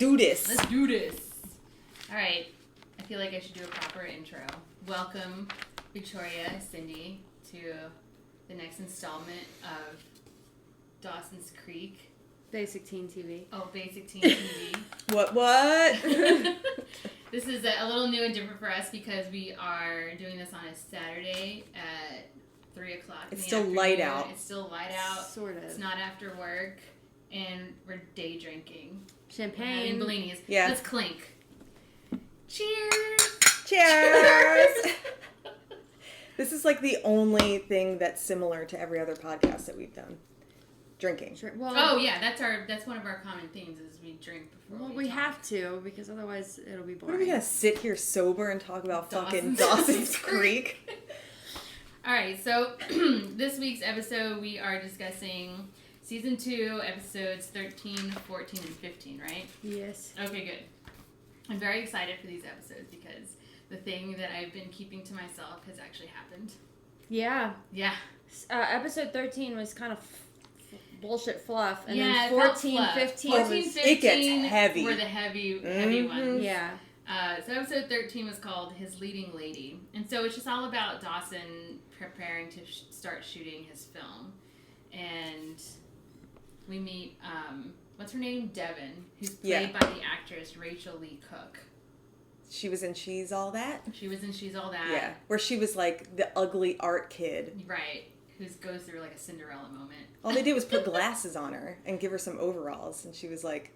do this. Let's do this. All right. I feel like I should do a proper intro. Welcome, Victoria, Cindy, to the next installment of Dawson's Creek. Basic Teen TV. Oh, Basic Teen TV. What? This is a little new and different for us because we are doing this on a Saturday at 3 o'clock. It's still light out. It's still light out. Sort of. It's not after work. And we're day drinking. Champagne. We're having Bellinis. Yeah. Let's clink. Cheers. Cheers. This is like the only thing that's similar to every other podcast that we've done. Drinking. Sure. Well, Oh yeah, that's one of our common themes is we drink before well, we we talk. have to because otherwise it'll be What boring. are we gonna sit here sober and talk about fucking Dawson's Dawson's Creek? All right, so this week's episode we are discussing season 2, episodes 13, 14, and 15, right? Yes. Okay, good. I'm very excited for these episodes because the thing that I've been keeping to myself has actually happened. Yeah. Yeah. Episode 13 was kind of bullshit fluff, and Yeah, then it felt 14, fluff. 15 14, was 15 It gets heavy. were the heavy Mm-hmm. ones. yeah. So episode 13 was called His Leading Lady. And so it's just all about Dawson preparing to start shooting his film. And we meet, what's her name? Devin, who's played by the actress Rachel Lee Cook. She was in She's All That? She was in She's All That. Yeah. Where she was like the ugly art kid. Right. Who goes through like a Cinderella moment. All they did was put glasses on her and give her some overalls, and she was like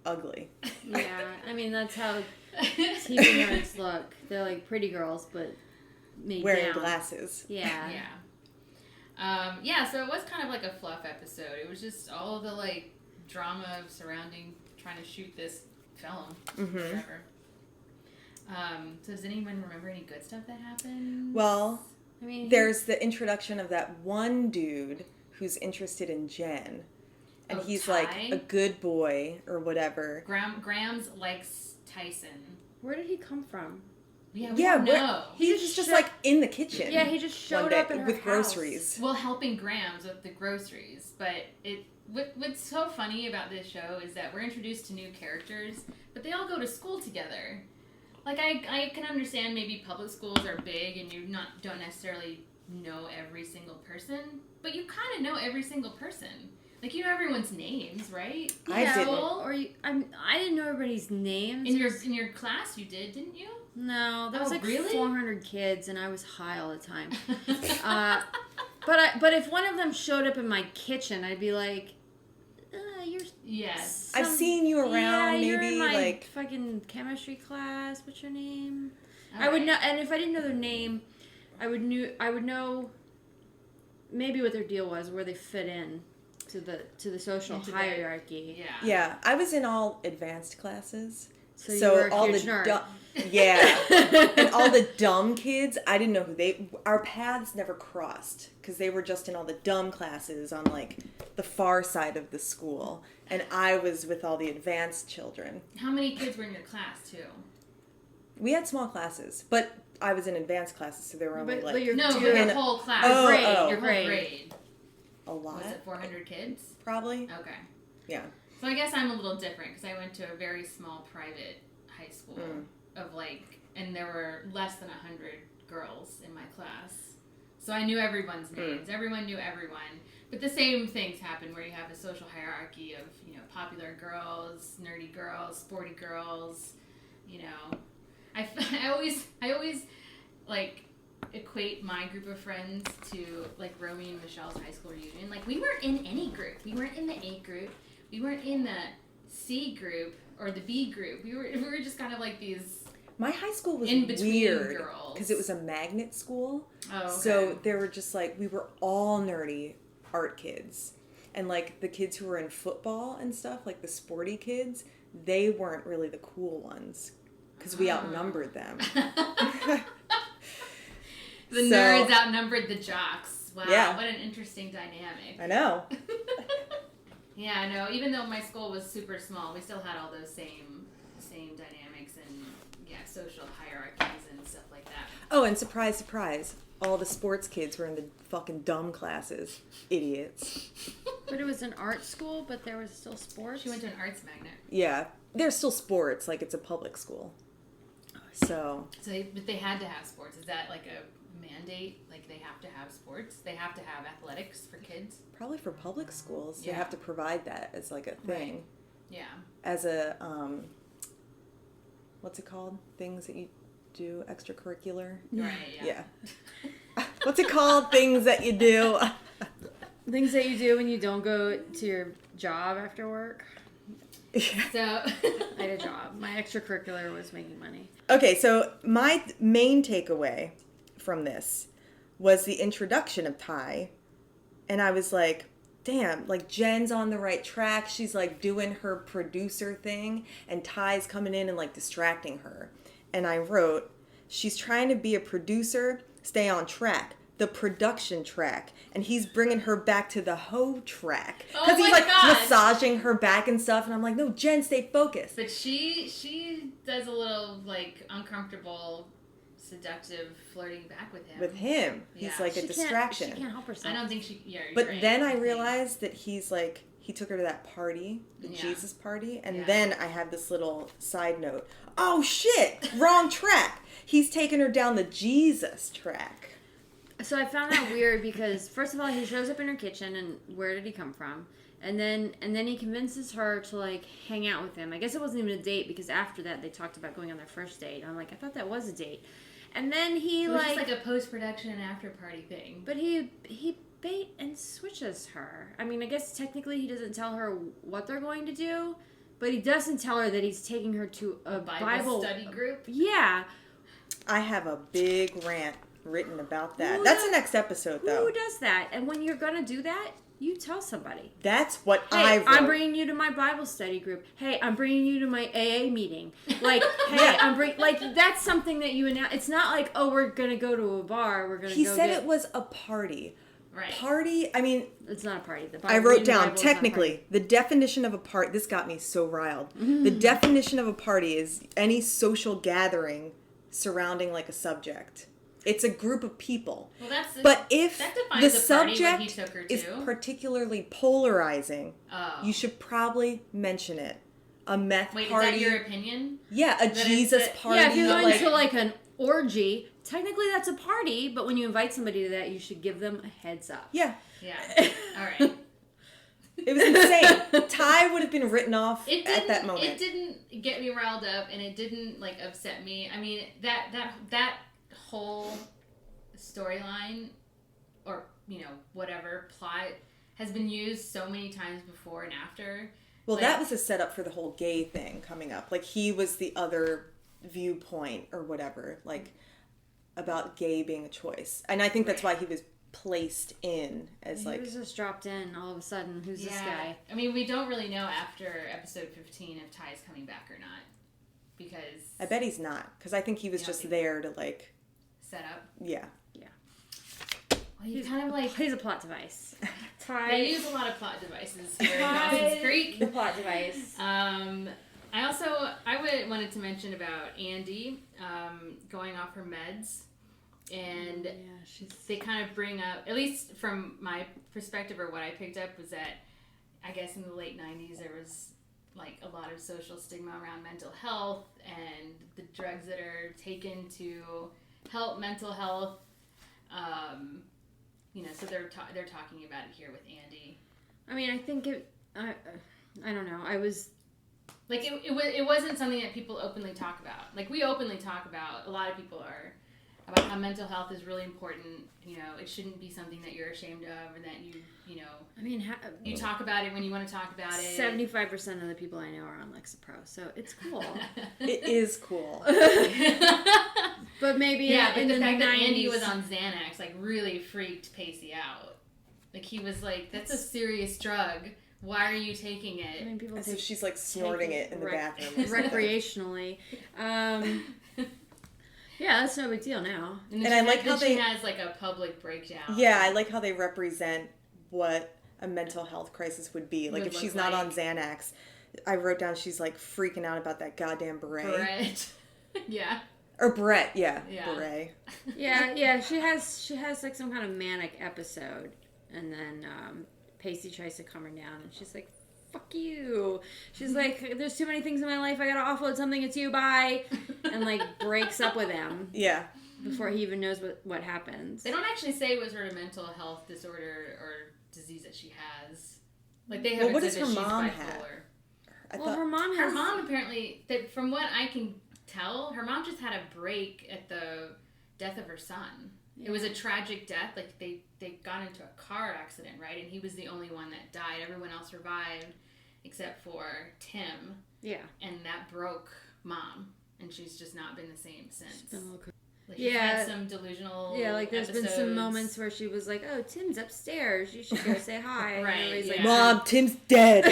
ugly. Yeah. I mean, that's how TV nerds look. They're like pretty girls, but made Wearing down. glasses. Yeah. Yeah, so it was kind of like a fluff episode. It was just all of the like drama surrounding trying to shoot this film. Mm-hmm. Whatever. So does anyone remember any good stuff that happened? Well, I mean, there's the introduction of that one dude who's interested in Jen. And he's Ty? like a good boy or whatever. Grams likes Tyson. where did he come from? Yeah, we don't know. He was just like in the kitchen. Yeah, he just showed up in her with house. groceries. Well, helping Grams with the groceries. But what's so funny about this show is that we're introduced to new characters, but they all go to school together. Like, I can understand maybe public schools are big and you don't necessarily know every single person, but you kind of know every single person. Like, you know everyone's names, right? I didn't. Or I didn't know everybody's names. In your class you did, didn't you? No, there was like really? 400 kids, and I was high all the time. But if one of them showed up in my kitchen, I'd be like, "You're Yes. I've seen you around. yeah, maybe you're in my like fucking chemistry class. What's your name?" All I would right. know, and if I didn't know their name, I would know maybe what their deal was, where they fit in to the social Into the- hierarchy. Yeah. yeah. I was in all advanced classes. So you were a all huge the nerd. yeah, and all the dumb kids, I didn't know who our paths never crossed because they were just in all the dumb classes on like the far side of the school, and I was with all the advanced children. How many kids were in your class, too? We had small classes, but I was in advanced classes, so there were only But like your No, two- your and- whole class. Oh, grade, oh. Your whole grade. grade. a lot, Was it 400 kids? probably. Okay. Yeah. So I guess I'm a little different because I went to a very small private high school of like, and there were less than 100 girls in my class. So I knew everyone's names. Everyone knew everyone. But the same things happen where you have a social hierarchy of, popular girls, nerdy girls, sporty girls, I always like equate my group of friends to like Romy and Michelle's high school reunion. Like, we weren't in any group. We weren't in the A group. We weren't in the C group or the B group. We were just kind of like these My high school was in between weird girls because it was a magnet school. Oh, okay. So there were just like, we were all nerdy art kids. And like the kids who were in football and stuff, like the sporty kids, they weren't really the cool ones because we outnumbered them. The nerds outnumbered the jocks. Wow, Yeah. what an interesting dynamic. I know. Yeah, I know. Even though my school was super small, we still had all those same dynamics and social hierarchies and stuff like that. Oh, and surprise, surprise, all the sports kids were in the fucking dumb classes. Idiots. But it was an art school, but there was still sports. She went to an arts magnet. Yeah. There's still sports, like it's a public school. So But they had to have sports. Is that like a mandate? Like they have to have sports? They have to have athletics for kids? probably for public schools, they Yeah. have to provide that as like a thing. Right. Yeah. As a, what's it called? Things that you do, extracurricular? Right, yeah. What's it called? Things that you do. Things that you do when you don't go to your job after work. So I had a job. My extracurricular was making money. Okay, so my main takeaway from this was the introduction of Ty. And I was like, damn, like Jen's on the right track. She's like doing her producer thing. And Ty's coming in and like distracting her. And I wrote, she's trying to be a producer, stay on track. The production track. And he's bringing her back to the hoe track. Because he's like massaging her back and stuff. And I'm like, no, Jen, stay focused. But she does a little like uncomfortable, seductive flirting back with him. With him. He's Yeah. like a distraction. She can't help herself. I don't think she. Yeah, you're But right. then I realized that he's like, he took her to that party, the Yeah. Jesus party. And Yeah. then I had this little side note. Oh shit, wrong track. He's taking her down the Jesus track. So I found that weird because first of all, he shows up in her kitchen, and where did he come from? And then he convinces her to like hang out with him. I guess it wasn't even a date because after that they talked about going on their first date. I'm like, I thought that was a date. And then he it was like, just like a post-production and after-party thing. but he bait and switches her. I mean, I guess technically he doesn't tell her what they're going to do, but he doesn't tell her that he's taking her to a Bible study group. Yeah. I have a big rant written about that. Who That's does- the next episode, though. Who does that? And when you're gonna do that, you tell somebody. That's what Hey, I wrote. I'm bringing you to my Bible study group. Hey, I'm bringing you to my AA meeting. Like, hey, Yeah. like that's something that you announce. It's not like, oh, we're gonna go to a bar. We're gonna. He go said get... it was a party. Right. Party, I mean, It's not a party. The I wrote reading the down, Bible is not a technically, the definition of a party, this got me so riled. The definition of a party is any social gathering surrounding like a subject. It's a group of people. Well, that's But if that the defines a party when he subject took her is to. particularly polarizing, Oh. you should probably mention it. A meth Wait, party. is that your opinion? Yeah, a That Jesus it's a- party. Yeah, if you're going like, to like an orgy, technically that's a party. But when you invite somebody to that, you should give them a heads up. yeah, Yeah. All right. it was insane. Ty would have been written off It at that didn't. moment. It didn't get me riled up, and it didn't like upset me. I mean, that whole storyline, or whatever plot, has been used so many times before and after. Well, Like- that was a setup for the whole gay thing coming up. Like, he was the other viewpoint or whatever, like, about gay being a choice. And I think that's why he was placed in as, He like... was just dropped in all of a sudden. Who's this guy? I mean, we don't really know after episode 15 if Ty's coming back or not, because I bet he's not, because I think he was You don't just think- there to, like... set up. Yeah. Well, he's kind of like He's a plot device. they use a lot of plot devices here in Ty- Dawson's Creek. The plot device. I wanted to mention about Andy going off her meds, and they kind of bring up, at least from my perspective or what I picked up, was that I guess in the late 90s there was like a lot of social stigma around mental health and the drugs that are taken to help mental health. So they're talking about it here with Andy. I mean, I think it. I don't know. I was. Like, it wasn't something that people openly talk about. Like, we openly talk about, a lot of people are, about how mental health is really important. It shouldn't be something that you're ashamed of, or that I mean, you talk about it when you want to talk about it. 75% of the people I know are on Lexapro, so it's cool. It is cool. But maybe but in the fact that 90s, Andy was on Xanax, like, really freaked Pacey out. Like, he was like, that's a serious drug. Why are you taking it? I mean, people As take if she's, like, snorting it in the bathroom. recreationally. Yeah, that's no big deal now. And And I like how she they- has, like, a public breakdown. Yeah, I like how they represent what a mental health crisis would be. Like, Would if look she's not on like. Xanax, I wrote down she's, like, freaking out about that goddamn beret. Brett. Yeah. Or Brett, yeah. Yeah. Beret. Yeah, she has like some kind of manic episode, and then Pacey tries to calm her down, and she's like, fuck you. She's like, there's too many things in my life. I gotta offload something. It's you. Bye. And, like, breaks up with him. Yeah. Before he even knows what happens. They don't actually say it was her mental health disorder or disease that she has. Like, they haven't what said does that her she's mom bipolar. have? Her mom apparently, from what I can tell, her mom just had a break at the death of her son. Yeah. It was a tragic death. Like, they got into a car accident, right? And he was the only one that died. Everyone else survived except for Tim. Yeah. And that broke Mom. And she's just not been the same since. Like, yeah. Had some delusional like there's episodes. been some moments where she was like, oh, Tim's upstairs. You should go say hi. Right. Yeah. Like, Mom, Tim's dead.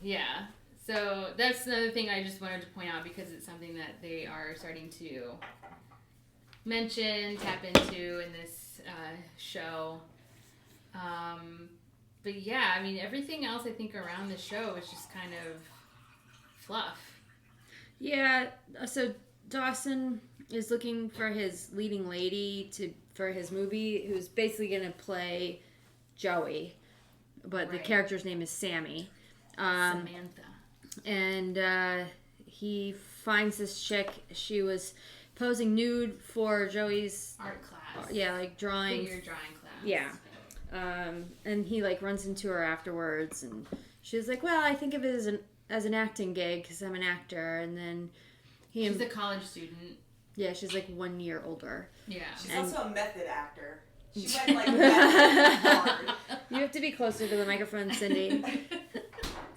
Yeah. So that's another thing I just wanted to point out because it's something that they are starting to mention, tap into in this show. But yeah, I mean, everything else I think around the show is just kind of fluff. Yeah, so Dawson is looking for his leading lady for his movie, who's basically going to play Joey, but the character's name is Sammy. Samantha. And he finds this chick. She was posing nude for Joey's art class. Yeah, like drawing. Figure drawing class. Yeah. And he like runs into her afterwards, and she's like, "Well, I think of it as an acting gig because I'm an actor." And then she's a college student. Yeah, she's like 1 year older. Yeah, she's also a method actor. She went like hard. You have to be closer to the microphone, Cindy.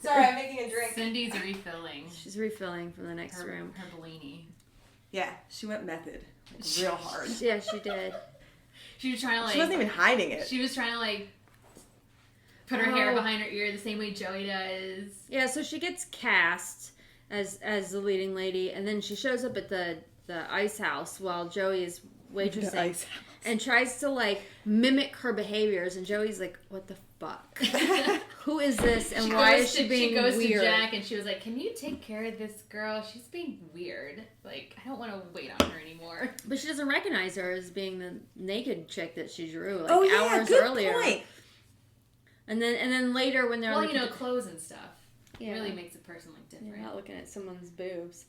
Sorry, I'm making a drink. Cindy's refilling. She's refilling from the next room. Her Bellini. Yeah, she went method. Like, real hard. Yeah, she did. She was trying to She wasn't even hiding it. She was trying to like put her hair behind her ear the same way Joey does. Yeah, so she gets cast as the leading lady, and then she shows up at the ice house while Joey is waitressing and tries to like mimic her behaviors, and Joey's like, what the fuck? Who is this and why is she being weird? She goes to Jack and she was like, can you take care of this girl? She's being weird. Like, I don't want to wait on her anymore. But she doesn't recognize her as being the naked chick that she drew like hours good earlier. Point. And then later when they're clothes and stuff. Yeah. It really makes a person look different. You're not looking at someone's boobs.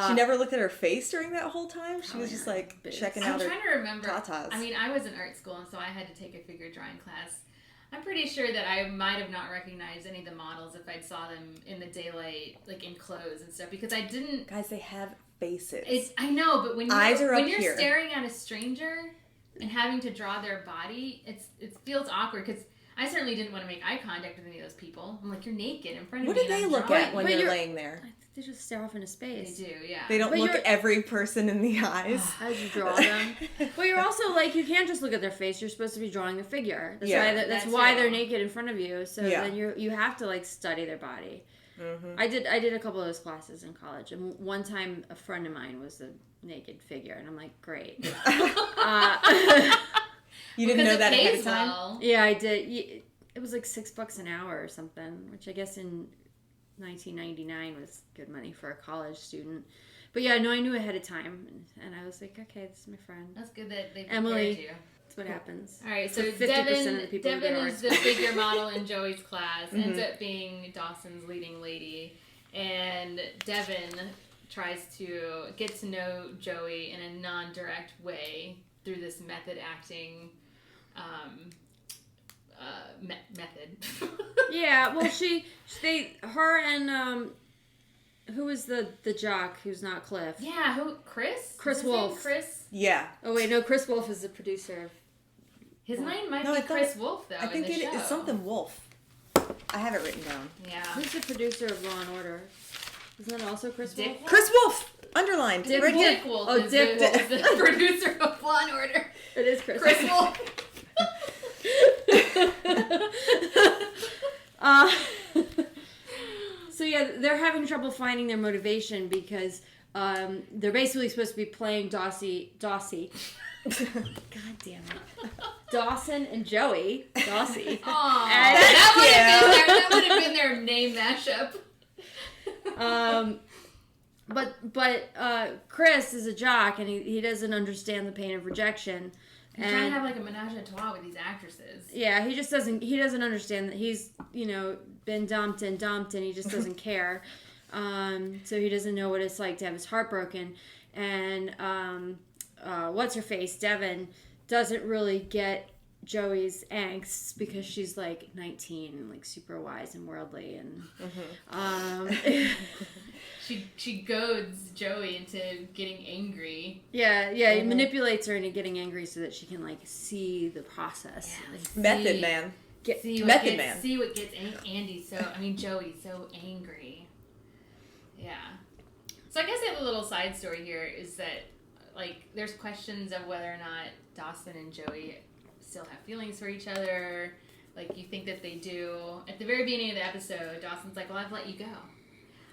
She never looked at her face during that whole time. She was just like checking out her. I'm trying to remember. Tatas. I mean, I was in art school, and so I had to take a figure drawing class. I'm pretty sure that I might have not recognized any of the models if I saw them in the daylight, like in clothes and stuff, because I didn't. Guys, they have faces. I know, but when you're staring at a stranger and having to draw their body, it feels awkward because. I certainly didn't want to make eye contact with any of those people. I'm like, you're naked in front of me. What do they look at when you're laying there? I think they just stare off into space. They do, yeah. They don't look every person in the eyes. As you draw them. But you're also like, you can't just look at their face. You're supposed to be drawing a figure. That's why they're naked in front of you. So then you have to like study their body. Mm-hmm. I did a couple of those classes in college, and one time a friend of mine was a naked figure, and I'm like, great. You didn't know that ahead of time? Well. Yeah, I did. It was like $6 an hour or something, which I guess in 1999 was good money for a college student. But yeah, no, I knew ahead of time, and I was like, okay, this is my friend. That's good that they prepared Emily, you. That's what happens. All right, so 50% of the people Devin is the figure model in Joey's class, ends up being Dawson's leading lady, and Devin tries to get to know Joey in a non-direct way through this method acting method. Yeah, well, her and who was the jock who's not Cliff? Yeah, Chris? Chris Wolf. Chris? Yeah. Oh wait, no, Chris Wolf is the producer. His name might be Chris Wolf though. I think it's something Wolf. I have it written down. Yeah. Who's the producer of Law and Order? Isn't that also Chris Wolf? Chris Wolf! Underlined. Dick right Dick Wolf is the producer of Law and Order. It is Chris Wolf. So yeah, they're having trouble finding their motivation because they're basically supposed to be playing Dawsey. God damn it. Dawson and Joey. Dawsey. Aww. That would have been their name mashup. But Chris is a jock, and he doesn't understand the pain of rejection. He's trying to have like a menage a trois with these actresses. Yeah, he doesn't understand that he's, been dumped, and he just doesn't care. So he doesn't know what it's like to have his heart broken. And what's her face, Devin, doesn't really get Joey's angst because she's like 19 and like super wise and worldly, and she goads Joey into getting angry. Yeah, he manipulates her into getting angry so that she can like see the process. Yeah. Like, Method man. See what gets Joey so angry. Yeah. So I guess I have a little side story here is that like there's questions of whether or not Dawson and Joey still have feelings for each other. Like, you think that they do. At the very beginning of the episode, Dawson's like, well, I've let you go.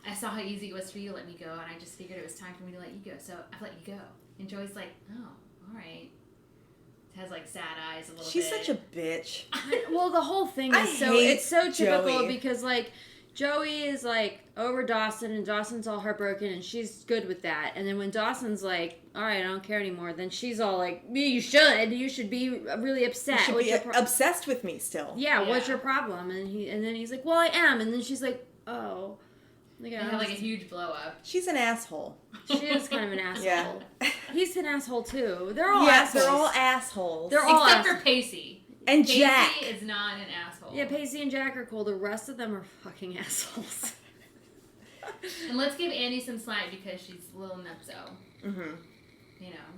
I saw how easy it was for you to let me go, and I just figured it was time for me to let you go, so I've let you go. And Joey's like, oh, all right. Has, like, sad eyes a little bit. She's such a bitch. Well, the whole thing is it's so typical because, like, Joey is, like, over Dawson, and Dawson's all heartbroken, and she's good with that. And then when Dawson's like, all right, I don't care anymore, then she's all like, you should be really upset. You should be obsessed with me still. Yeah, what's your problem? And then he's like, well, I am. And then she's like, oh. They have, like, a huge blow up. She's an asshole. She is kind of an asshole. Yeah. He's an asshole, too. They're all assholes. They're all assholes. They're all Except for Pacey. And Pacey Jack is not an asshole. Yeah, Pacey and Jack are cool. The rest of them are fucking assholes. And let's give Andy some slack because she's a little nutso. Mm-hmm.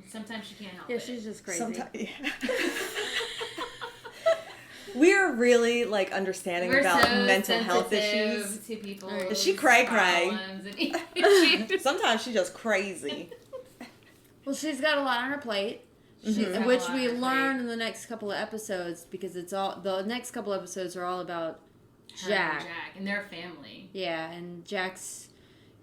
Sometimes she can't help it. Yeah, she's just crazy. We're really like understanding about mental health issues. To people. Does she cry? Sometimes she's just crazy. Well, she's got a lot on her plate. Which we learn in the next couple of episodes because the next couple of episodes are all about Jack and their family. Yeah, and Jack's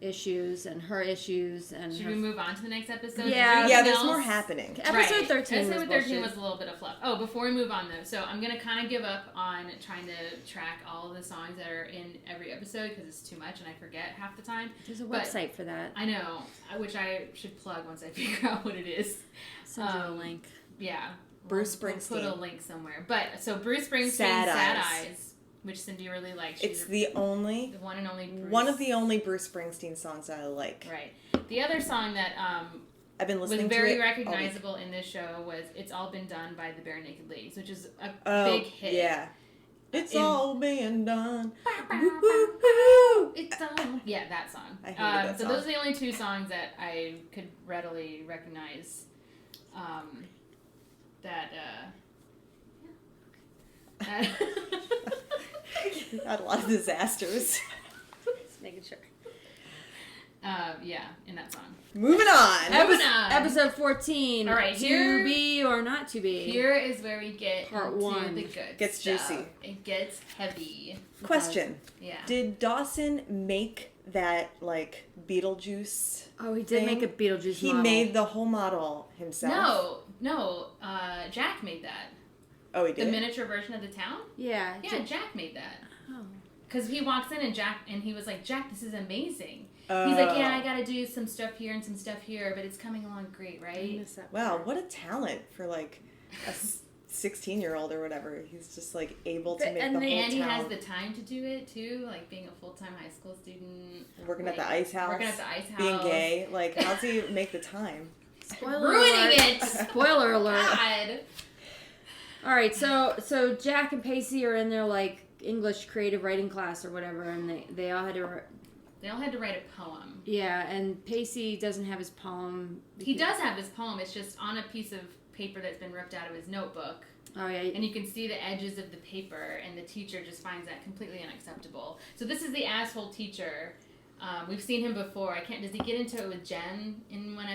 issues and her issues and. Should we move on to the next episode? Yeah. There's more happening. Episode 13. Episode 13 was a little bit of fluff. Oh, before we move on though, so I'm gonna kind of give up on trying to track all of the songs that are in every episode because it's too much and I forget half the time. There's a website for that. I know, which I should plug once I figure out what it is. Send you a link. Yeah. Bruce Springsteen. We'll put a link somewhere. But so Bruce Springsteen, Sad Eyes, which Cindy really likes. It's the one and only Bruce. One of the only Bruce Springsteen songs I like. Right. The other song that I've been listening was very recognizable in this show was "It's All Been Done" by the Bare Naked Ladies, which is a big hit. Yeah. It's all been done. It's all. Yeah, that song. I hated that so song. those are the only two songs that I could readily recognize. Had a lot of disasters. Just making sure. In that song. Moving on. Episode 14. All right, to be or not to be. Here is where we get Part into 1. the good Gets stuff. juicy. It gets heavy. Question. Yeah. Did Dawson make that like Beetlejuice? Oh, he did make a Beetlejuice He model. made the whole model himself. No. Jack made that. Oh, he did. The miniature version of the town. Yeah. Yeah, Jack made that. Oh. Because he walks in and he was like, Jack, this is amazing. He's like, yeah, I gotta do some stuff here and some stuff here, but it's coming along great, right? Wow, what a talent for like a 16-year-old or whatever. He's just like able to make the whole town. And he has the time to do it too, like being a full-time high school student. Working at the ice house. Being Being gay. Like, how's he make the time? Ruining it! Spoiler alert. God. All right, so Jack and Pacey are in their like English creative writing class or whatever, and they all had to. They all had to write a poem. Yeah, and Pacey doesn't have his poem. He does have his poem. It's just on a piece of paper that's been ripped out of his notebook. Oh, yeah. And you can see the edges of the paper, and the teacher just finds that completely unacceptable. So this is the asshole teacher. We've seen him before. Does he get into it with Jen in one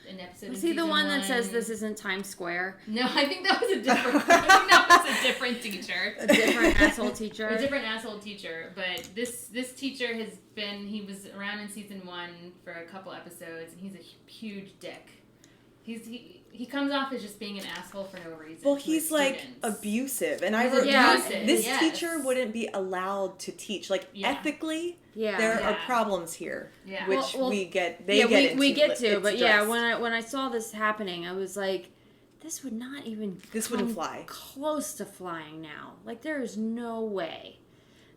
in episode? Was he the one that says this isn't Times Square? No, I think that was a different teacher. A different asshole teacher. A different asshole teacher. But this teacher he was around in season 1 for a couple episodes, and he's a huge dick. He comes off as just being an asshole for no reason. Well, he's like abusive, and I wrote this teacher wouldn't be allowed to teach. Like ethically, there are problems here, which we get. We get to, but when I saw this happening, I was like, this would not even. This wouldn't fly. Close to flying now. Like there is no way.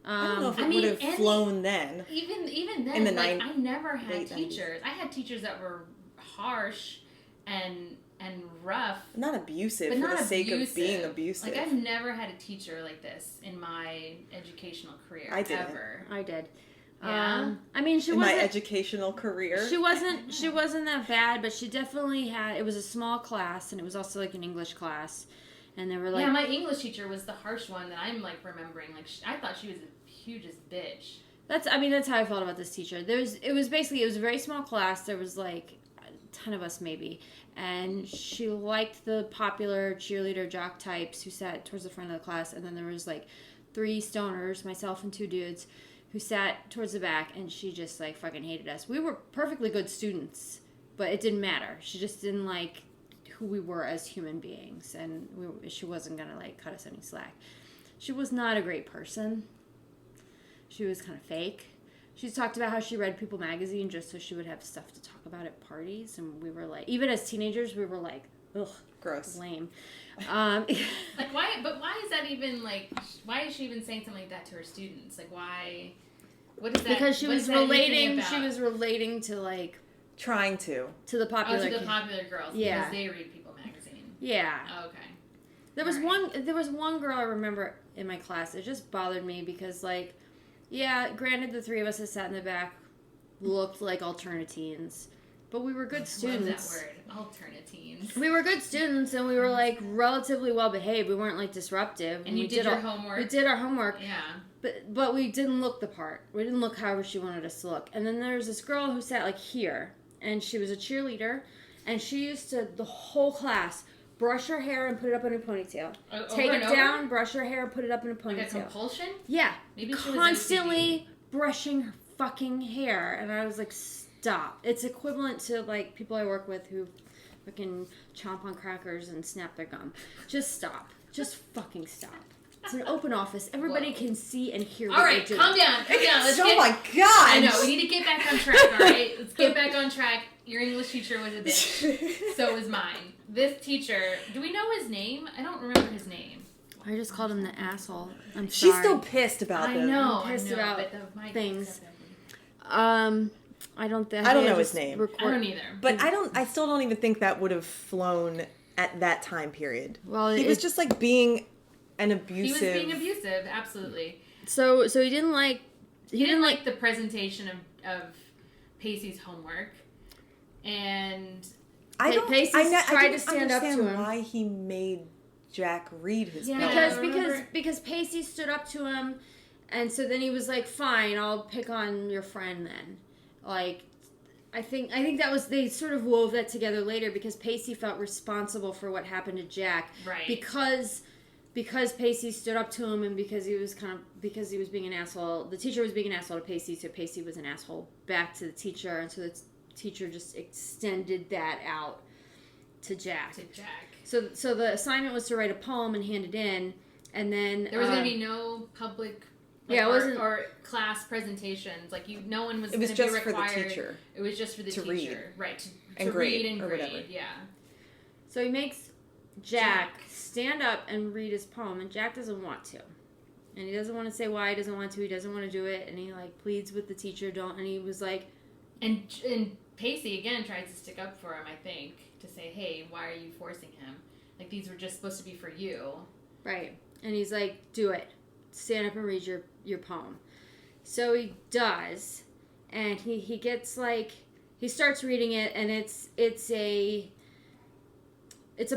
I don't know if it would have flown then. Even then, in the I never had teachers. 90s. I had teachers that were harsh and rough. Not abusive for the sake of being abusive. Like I've never had a teacher like this in my educational career. I did. Yeah. I mean, in my educational career. She wasn't that bad, but she definitely had. It was a small class, and it was also like an English class, and they were like. Yeah, my English teacher was the harsh one that I'm like remembering. Like I thought she was the hugest bitch. That's how I felt about this teacher. It was a very small class. There was like 10 of us maybe, and she liked the popular cheerleader jock types who sat towards the front of the class, and then there was like 3 stoners, myself and 2 dudes, who sat towards the back, and she just like fucking hated us. We were perfectly good students, but it didn't matter. She just didn't like who we were as human beings, and she wasn't gonna like cut us any slack. She was not a great person. She was kind of fake. She talked about how she read People magazine just so she would have stuff to talk about at parties, and we were like, even as teenagers, we were like, ugh, gross, lame. Like why? But why is that even like? Why is she even saying something like that to her students? Like why? What is that? Because she was relating. She was relating to like trying to the popular. To the popular girls. Yeah. Because they read People magazine. Yeah. Oh, okay. There was one girl I remember in my class. It just bothered me because like. Yeah, granted, the 3 of us that sat in the back looked like alternatines, but we were good students. Love that word, alternatines. We were good students, and we were like relatively well behaved. We weren't like disruptive. And you did your homework. We did our homework. Yeah. But we didn't look the part. We didn't look however she wanted us to look. And then there was this girl who sat like here, and she was a cheerleader, and she used to the whole class. Brush her hair and put it up in a ponytail. Take it down, brush her hair, put it up in a ponytail. Like a compulsion? Yeah. Maybe she constantly brushing her fucking hair. And I was like, stop. It's equivalent to like people I work with who fucking chomp on crackers and snap their gum. Just stop. Just fucking stop. It's an open office. Everybody can see and hear what you're doing. Calm down. My God. I know. We need to get back on track, all right? Let's get back on track. Your English teacher was a bitch. So was mine. This teacher, do we know his name? I don't remember his name. I just called him the asshole. I'm sorry. She's still pissed about them. I know. Pissed about things. I don't know his name. I don't either. But I still don't even think that would have flown at that time period. Well, he was just like being an abusive. He was being abusive, absolutely. So he didn't like. He didn't like the presentation of Pacey's homework, and Pacey tried to stand up to him. Why he made Jack read his because Pacey stood up to him, and so then he was like, "Fine, I'll pick on your friend then." Like, I think that was, they sort of wove that together later because Pacey felt responsible for what happened to Jack, right? Because Pacey stood up to him and because he was being an asshole. The teacher was being an asshole to Pacey, so Pacey was an asshole back to the teacher, and so the teacher just extended that out to Jack. So the assignment was to write a poem and hand it in, and then there was going to be no public or class presentations. Like no one was. It was just for the teacher. It was just for the teacher, read. Right? To read and or grade. Whatever. Yeah. So he makes Jack stand up and read his poem, and Jack doesn't want to. And he doesn't want to say why he doesn't want to. He doesn't want to do it, and he like pleads with the teacher, don't. And he was like, and Pacey again tries to stick up for him. I think to say, hey, why are you forcing him? Like these were just supposed to be for you, right? And he's like, do it, stand up and read your poem. So he does, and he gets like he starts reading it, and it's a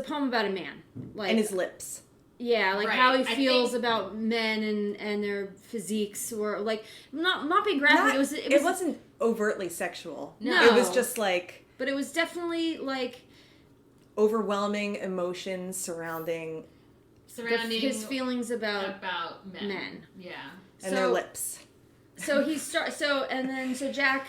poem about a man, like and his lips. Yeah, like how he feels about men and their physiques, or like not being graphic. It wasn't overtly sexual. No, it was just like. But it was definitely like overwhelming emotions surrounding his feelings about men. Yeah, and their lips. So So Jack.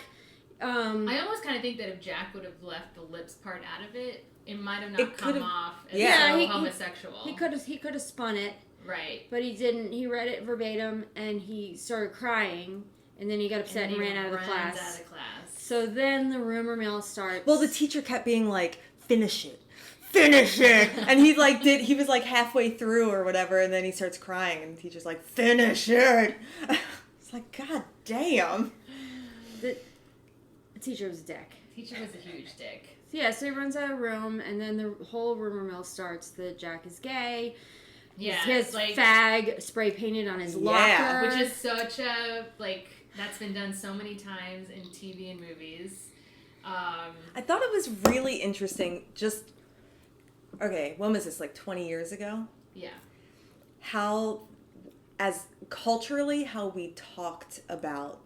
I almost kind of think that if Jack would have left the lips part out of it, it might have not It come could've- off as yeah. so He- homosexual. He could have spun it, Right. but he didn't. He read it verbatim, and he started crying, and then he got upset and ran out of the class. Out of class. So then the rumor mill starts. Well, the teacher kept being like, finish it. Finish it! And he was like halfway through or whatever, and then he starts crying, and the teacher's like, finish it! It's like, God damn. The teacher was a dick. Teacher was a huge dick. Yeah, so he runs out of room, and then the whole rumor mill starts that Jack is gay. Yeah. He has like, fag spray painted on his Yeah. locker. which is such a, like, that's been done so many times in TV and movies. I thought it was really interesting, just, okay, when was this, like 20 years ago? Yeah. How, as culturally, how we talked about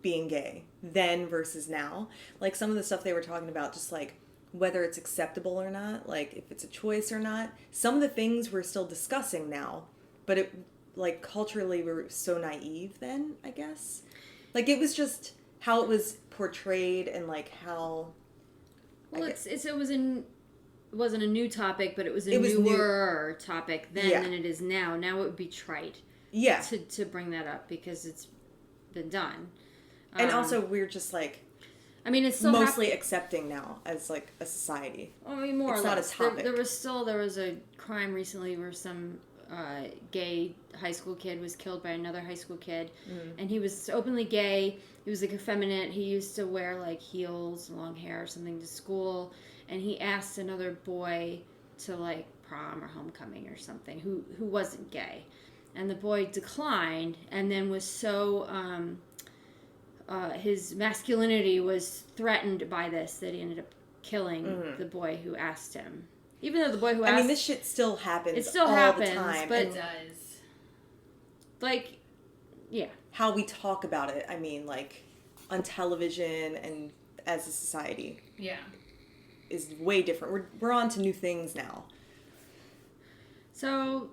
being gay then versus now. Like, some of the stuff they were talking about, just like, whether it's acceptable or not, like, if it's a choice or not. Some of the things we're still discussing now, but it, like, culturally, we were so naive then, I guess. Like, it was just how it was portrayed and, like, how... Well, it wasn't a new topic, but it was a was newer topic then Yeah. than it is now. Now it would be trite Yeah. to bring that up because it's been done. And also, we're just, like, I mean, it's still mostly accepting now as, like, a society. I mean, more it's or not less. a topic. There was a crime recently where some gay high school kid was killed by another high school kid, and he was openly gay. He was, like, effeminate. He used to wear, like, heels, long hair, or something to school, and he asked another boy to, like, prom or homecoming or something who wasn't gay, and the boy declined, and then was so his masculinity was threatened by this that he ended up killing the boy who asked him. Even though the boy who asked... I mean, this shit still happens It still all happens, the time. but- It does. Like, yeah. How we talk about it, I mean, like, on television and as a society Yeah. is way different. We're on to new things now. So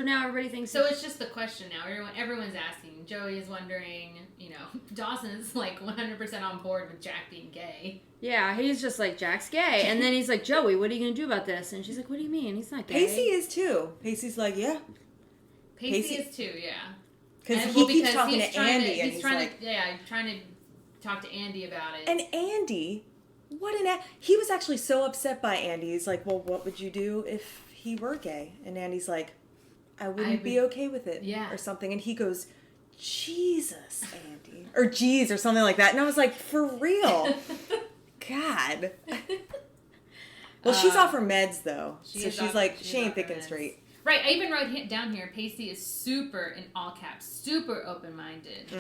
now everybody thinks... So it's just the question now. Everyone's asking. Joey is wondering, you know, Dawson's like 100% on board with Jack being gay. Yeah, he's just like, Jack's gay. And then he's like, Joey, what are you going to do about this? And she's like, what do you mean? He's not gay. Pacey is too. Pacey's like, yeah. Pacey is too, yeah. Because he keeps talking he's to Andy, and he's he's trying like... to, yeah, trying to talk to Andy about it. And Andy, he was actually so upset by Andy. He's like, well, what would you do if he were gay? And Andy's like, I wouldn't be okay with it. Yeah. Or something. And he goes, Jesus, Andy. Or geez, or something like that. And I was like, for real? God. Well, she's off her meds, though. So she's like, she ain't thick and straight. Right, I even wrote down here, Pacey is super, in all caps, super open-minded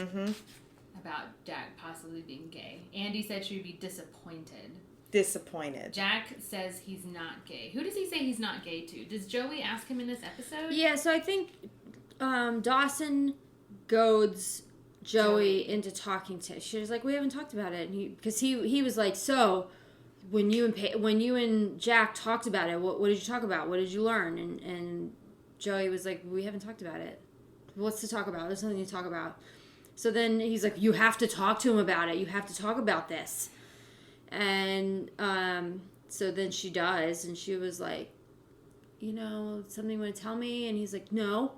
about Jack possibly being gay. Andy said she would be disappointed. Jack says he's not gay. Who does he say he's not gay to? Does Joey ask him in this episode? Yeah, so I think Dawson goads Joey into talking to... She was like, we haven't talked about it. Because he was like, so... When you and Jack talked about it, what did you talk about? What did you learn? And Joey was like, we haven't talked about it. What's to talk about? There's nothing to talk about. So then he's like, you have to talk to him about it. You have to talk about this. And so then she does, and she was like, you know, something you want to tell me? And he's like, no.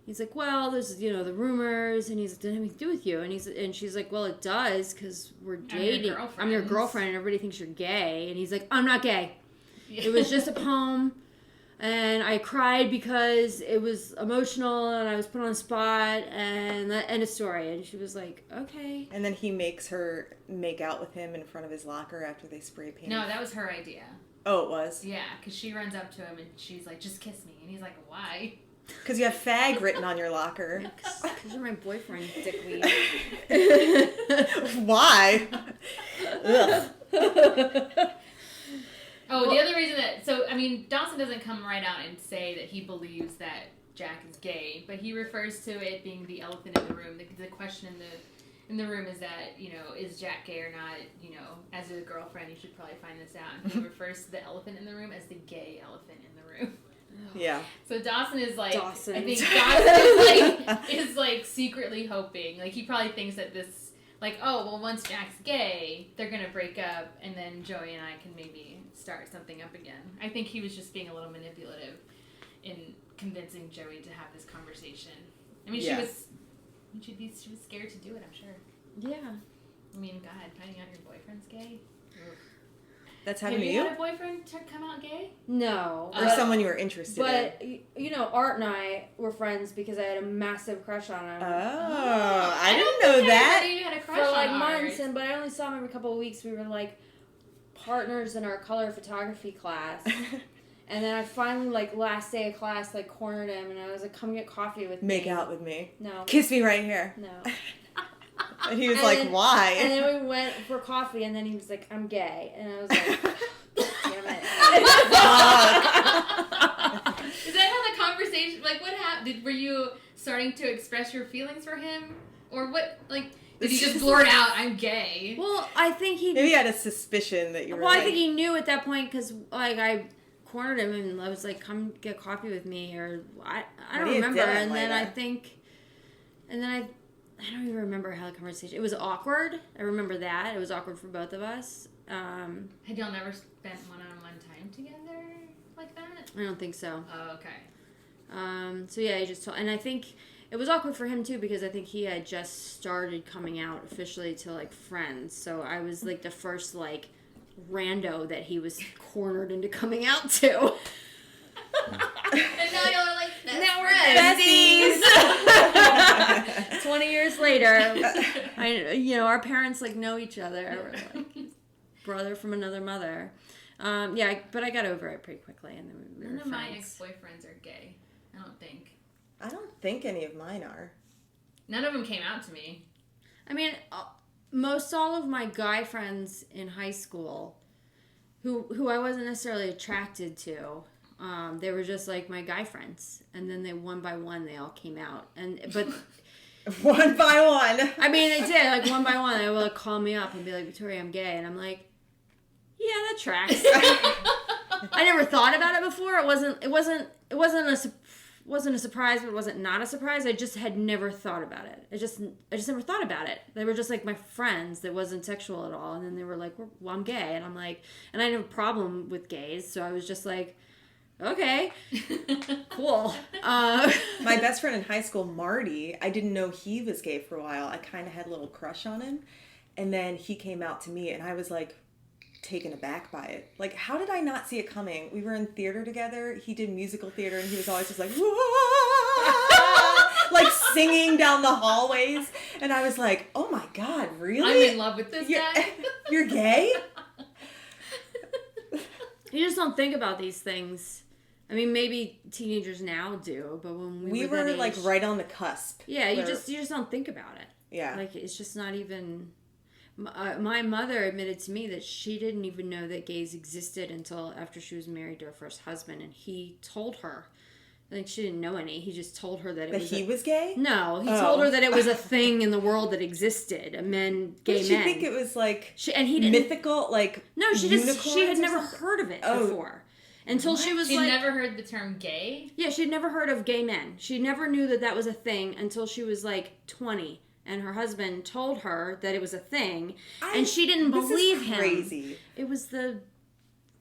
He's like, well, there's, you know, the rumors, and he's like, doesn't have anything to do with you. And she's like, well, it does, because we're dating. I'm your girlfriend, and everybody thinks you're gay. And he's like, I'm not gay. Yeah. It was just a poem, and I cried because it was emotional, and I was put on the spot, and that end of story. And she was like, okay. And then he makes her make out with him in front of his locker after they spray paint. No, that was her idea. Oh, it was? Yeah, because she runs up to him, and she's like, just kiss me. And he's like, why? Because you have fag written on your locker. Because you're my boyfriend, dickweed. Why? Ugh. Oh, the other reason that... So, I mean, Dawson doesn't come right out and say that he believes that Jack is gay, but he refers to it being the elephant in the room. The question in the room is that, you know, is Jack gay or not? You know, as a girlfriend, you should probably find this out. And he refers to the elephant in the room as the gay elephant in the room. Yeah. So Dawson is like, Dawson. I think Dawson is like secretly hoping, like he probably thinks that this like, oh, well, once Jack's gay, they're going to break up, and then Joey and I can maybe start something up again. I think he was just being a little manipulative in convincing Joey to have this conversation. I mean, she was scared to do it, I'm sure. Yeah. I mean, God, finding out your boyfriend's gay. Ugh. That's happened to you? Have you had a boyfriend to come out gay? No. Or someone you were interested in? But, you know, Art and I were friends because I had a massive crush on him. Oh, I didn't know that. You had a crush For on like Art. months, but I only saw him every couple of weeks. We were like partners in our color photography class. And then I finally, like, last day of class, like, cornered him, and I was like, come get coffee with me. Make out with me. No. Kiss me right here. No. And he was like, why? And then we went for coffee, and then he was like, I'm gay. And I was like, damn it. Is that how the conversation, like, what happened? Were you starting to express your feelings for him? Or what, like, did he just blurt out, I'm gay? Well, I think he... Maybe he had a suspicion that you were Well, I think he knew at that point, because, like, I cornered him, and I was like, come get coffee with me, or... I don't remember. And then I think... And then I don't even remember how the conversation... It was awkward. I remember that. It was awkward for both of us. Had y'all never spent one-on-one time together like that? I don't think so. Oh, okay. So yeah, he just told... And I think it was awkward for him, too, because I think he had just started coming out officially to, like, friends. So I was, like, the first, like, rando that he was cornered into coming out to. And now y'all are like, now we're besties. 20 years later, our parents like know each other. We're like brother from another mother. But I got over it pretty quickly, and then we were None of friends. my ex-boyfriends are gay. I don't think. I don't think any of mine are. None of them came out to me. I mean, most all of my guy friends in high school, who I wasn't necessarily attracted to. They were just like my guy friends, and then one by one they all came out. But one by one. I mean, they did, like, one by one. They would, like, call me up and be like, Victoria, I'm gay, and I'm like, yeah, that tracks. I never thought about it before. It wasn't a surprise, but it wasn't not a surprise. I just had never thought about it. I just never thought about it. They were just like my friends. That wasn't sexual at all. And then they were like, well, I'm gay, and I'm like, and I didn't have a problem with gays, so I was just like, okay, cool. My best friend in high school, Marty, I didn't know he was gay for a while. I kind of had a little crush on him. And then he came out to me, and I was like taken aback by it. Like, how did I not see it coming? We were in theater together. He did musical theater, and he was always just like, like singing down the hallways. And I was like, oh my God, really? I'm in love with this guy. You're gay? You just don't think about these things. I mean, maybe teenagers now do, but when we were that age, like right on the cusp. Yeah, you just don't think about it. Yeah. Like, it's just not even... My mother admitted to me that she didn't even know that gays existed until after she was married to her first husband, and he told her. Like, she didn't know any. He just told her that he was gay? No, he told her that it was a thing in the world that existed. Gay men. Did she think it was like mythical, like no? She had never heard of it before. Until she was She'd like... never heard the term gay? Yeah, she'd never heard of gay men. She never knew that was a thing until she was like 20. And her husband told her that it was a thing. And she didn't believe him. Crazy. It was the...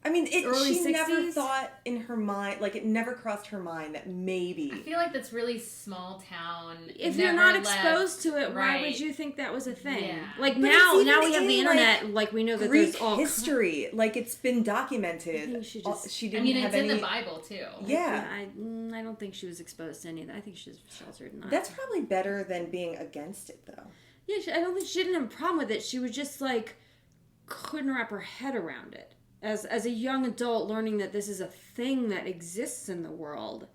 I mean, early she 60s? never thought in her mind, like, it never crossed her mind that maybe... I feel like that's really small town. If you're not exposed to it, why would you think that was a thing? Yeah. Like, now we have the internet, like, we know that Greek there's all... history, like, it's been documented. I think she didn't have any... it's in the Bible, too. Yeah. I don't think she was exposed to any of that. I think she was sheltered in that. That's probably better than being against it, though. Yeah, I don't think she didn't have a problem with it. She was just, like, couldn't wrap her head around it. As a young adult, learning that this is a thing that exists in the world,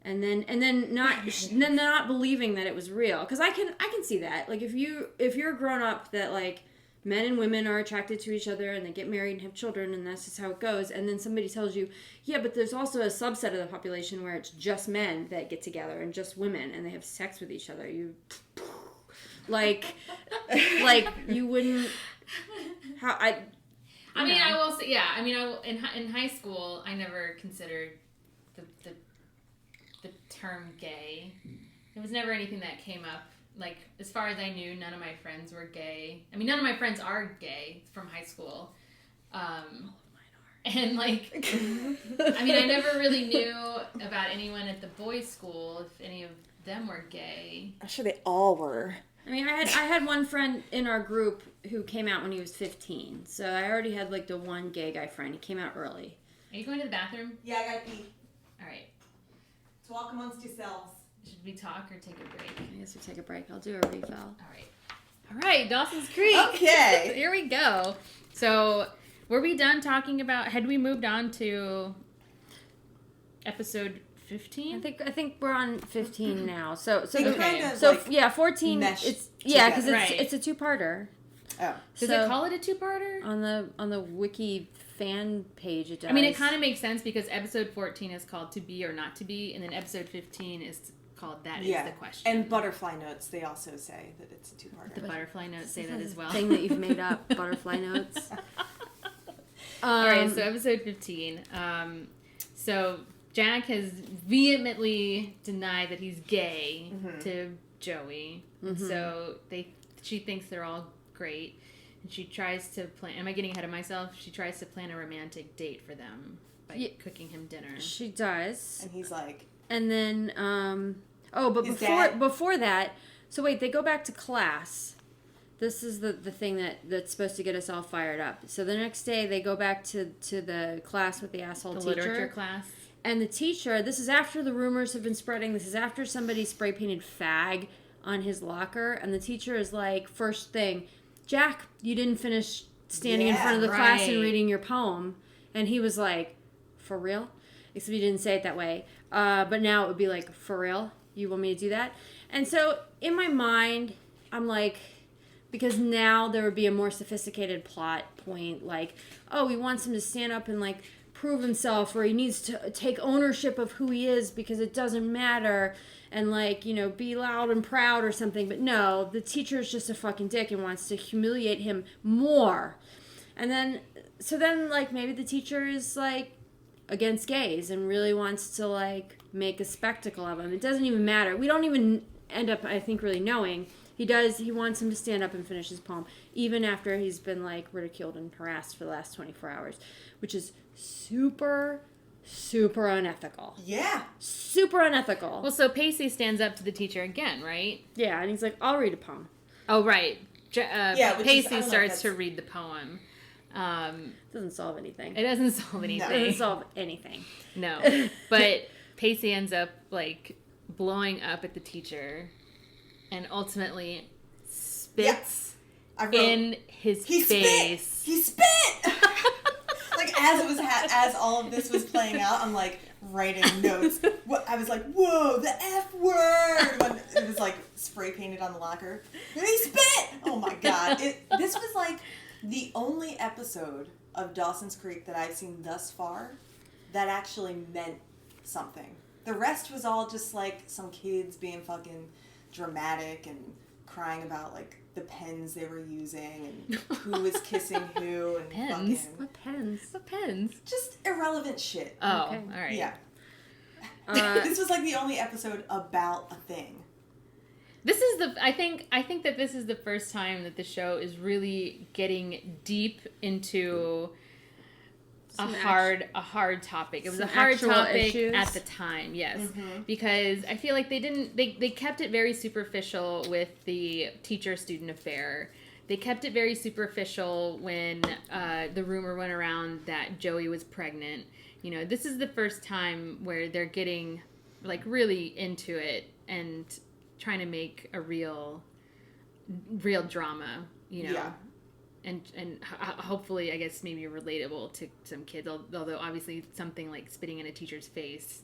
and then not believing that it was real. Because I can see that. Like, if you're grown up that, like, men and women are attracted to each other and they get married and have children and that's just how it goes, and then somebody tells you, yeah, but there's also a subset of the population where it's just men that get together and just women and they have sex with each other. You like you wouldn't. I mean, I will say, yeah. I mean, in high school, I never considered the term gay. It was never anything that came up like, as far as I knew, none of my friends were gay. I mean, none of my friends are gay from high school. And, like, I mean, I never really knew about anyone at the boys' school, if any of them were gay. I'm sure they all were. I mean, I had one friend in our group who came out when he was 15. So I already had, like, the one gay guy friend. He came out early. Are you going to the bathroom? Yeah, I gotta pee. All right. Talk amongst yourselves. Should we talk or take a break? I guess we take a break. I'll do a refill. All right, Dawson's Creek. Okay. Here we go. So, were we done talking about, had we moved on to episode 15? I think we're on 15 now. So Kind of, so like, yeah, 14. mesh It's because together. Right. it's a two-parter. Oh. Does So- it call it a two-parter? On the wiki fan page, it does. I mean, it kind of makes sense because episode 14 is called To Be or Not to Be, and then episode 15 is called That Is the Question. And butterfly notes, they also say that it's a two-parter. The butterfly notes say This that is as a well. thing that you've made up, butterfly notes. All right, so episode 15. So Jack has vehemently denied that he's gay to Joey. Mm-hmm. So she thinks they're all great. And she tries to plan... Am I getting ahead of myself? She tries to plan a romantic date for them by cooking him dinner. She does. And he's like... And then, but before that... So wait, they go back to class. This is the thing that's supposed to get us all fired up. So the next day, they go back to the class with the asshole teacher. The literature class. And the teacher, this is after the rumors have been spreading. This is after somebody spray painted fag on his locker. And the teacher is like, first thing, Jack, you didn't finish standing in front of the class and reading your poem. And he was like, for real? Except he didn't say it that way. But now it would be like, for real? You want me to do that? And so in my mind, I'm like... Because now there would be a more sophisticated plot point, like, oh, he wants him to stand up and, like, prove himself, or he needs to take ownership of who he is because it doesn't matter, and, like, you know, be loud and proud or something. But no, the teacher is just a fucking dick and wants to humiliate him more. And then, so then, like, maybe the teacher is, like, against gays and really wants to, like, make a spectacle of him. It doesn't even matter. We don't even end up, I think, really knowing. He wants him to stand up and finish his poem, even after he's been, like, ridiculed and harassed for the last 24 hours, which is super, super unethical. Yeah. Super unethical. Well, so Pacey stands up to the teacher again, right? Yeah, and he's like, I'll read a poem. Oh, right. Pacey starts to read the poem. Doesn't solve anything. It doesn't solve anything. It doesn't solve anything. No. But Pacey ends up, like, blowing up at the teacher and ultimately spits in his face. He spit! Like, as all of this was playing out, I'm, like, writing notes. I was like, whoa, the F word! When it was, like, spray painted on the locker. And he spit! Oh, my God. This was, like, the only episode of Dawson's Creek that I've seen thus far that actually meant something. The rest was all just, like, some kids being fucking dramatic and crying about, like, the pens they were using and who was kissing who and Pens? fucking... What pens? What pens? Just irrelevant shit. Oh, Okay. all right. Yeah. This was, like, the only episode about a thing. This is I think that this is the first time that the show is really getting deep into a hard topic. It was a hard topic issues. at the time, yes. Mm-hmm. Because I feel like they kept it very superficial with the teacher-student affair. They kept it very superficial when the rumor went around that Joey was pregnant. You know, this is the first time where they're getting, like, really into it and trying to make a real drama, you know. Yeah. And hopefully, I guess, maybe relatable to some kids. Although, obviously, something like spitting in a teacher's face,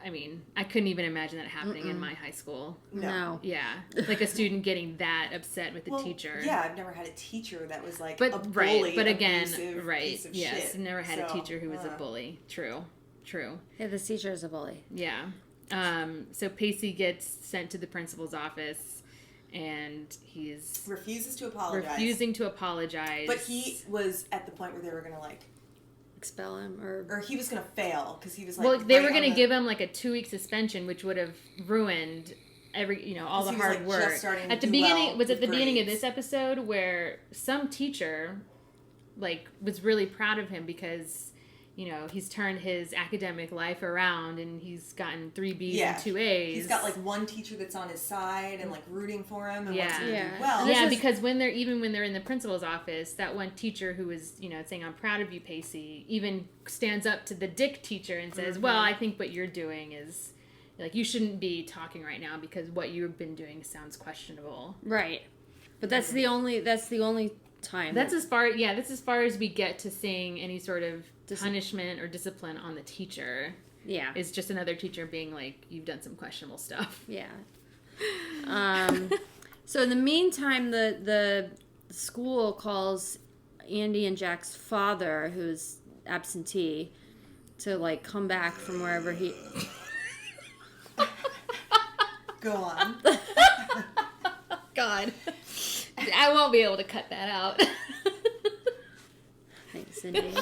I mean, I couldn't even imagine that happening in my high school. No. Yeah. Like a student getting that upset with the teacher. Yeah, I've never had a teacher that was, like, but, a bully, right. But again, right. Piece of yes. shit. Never had a teacher who was a bully. True. Yeah, this teacher is a bully. Yeah. So Pacey gets sent to the principal's office. And he's refusing to apologize. But he was at the point where they were gonna, like, expel him, or he was gonna fail because he was like. Well, they were gonna give him, like, a 2-week suspension, which would have ruined all the hard work. At the beginning, was at the beginning of this episode where some teacher, was really proud of him because, he's turned his academic life around and he's gotten 3 B's and 2 A's. He's got one teacher that's on his side and rooting for him and wants him to do well. Yeah, because when they're in the principal's office, that one teacher who was, saying, "I'm proud of you, Pacey," even stands up to the dick teacher and says, "Well, I think what you're doing is, you shouldn't be talking right now because what you've been doing sounds questionable." Right. But that's the only time. That's as far as we get to seeing any sort of punishment or discipline on the teacher. Yeah. It's just another teacher being like, "You've done some questionable stuff." Yeah. So in the meantime, the school calls Andy and Jack's father, who's absentee, to come back from wherever he... Go on. God. I won't be able to cut that out. Thanks, Cindy.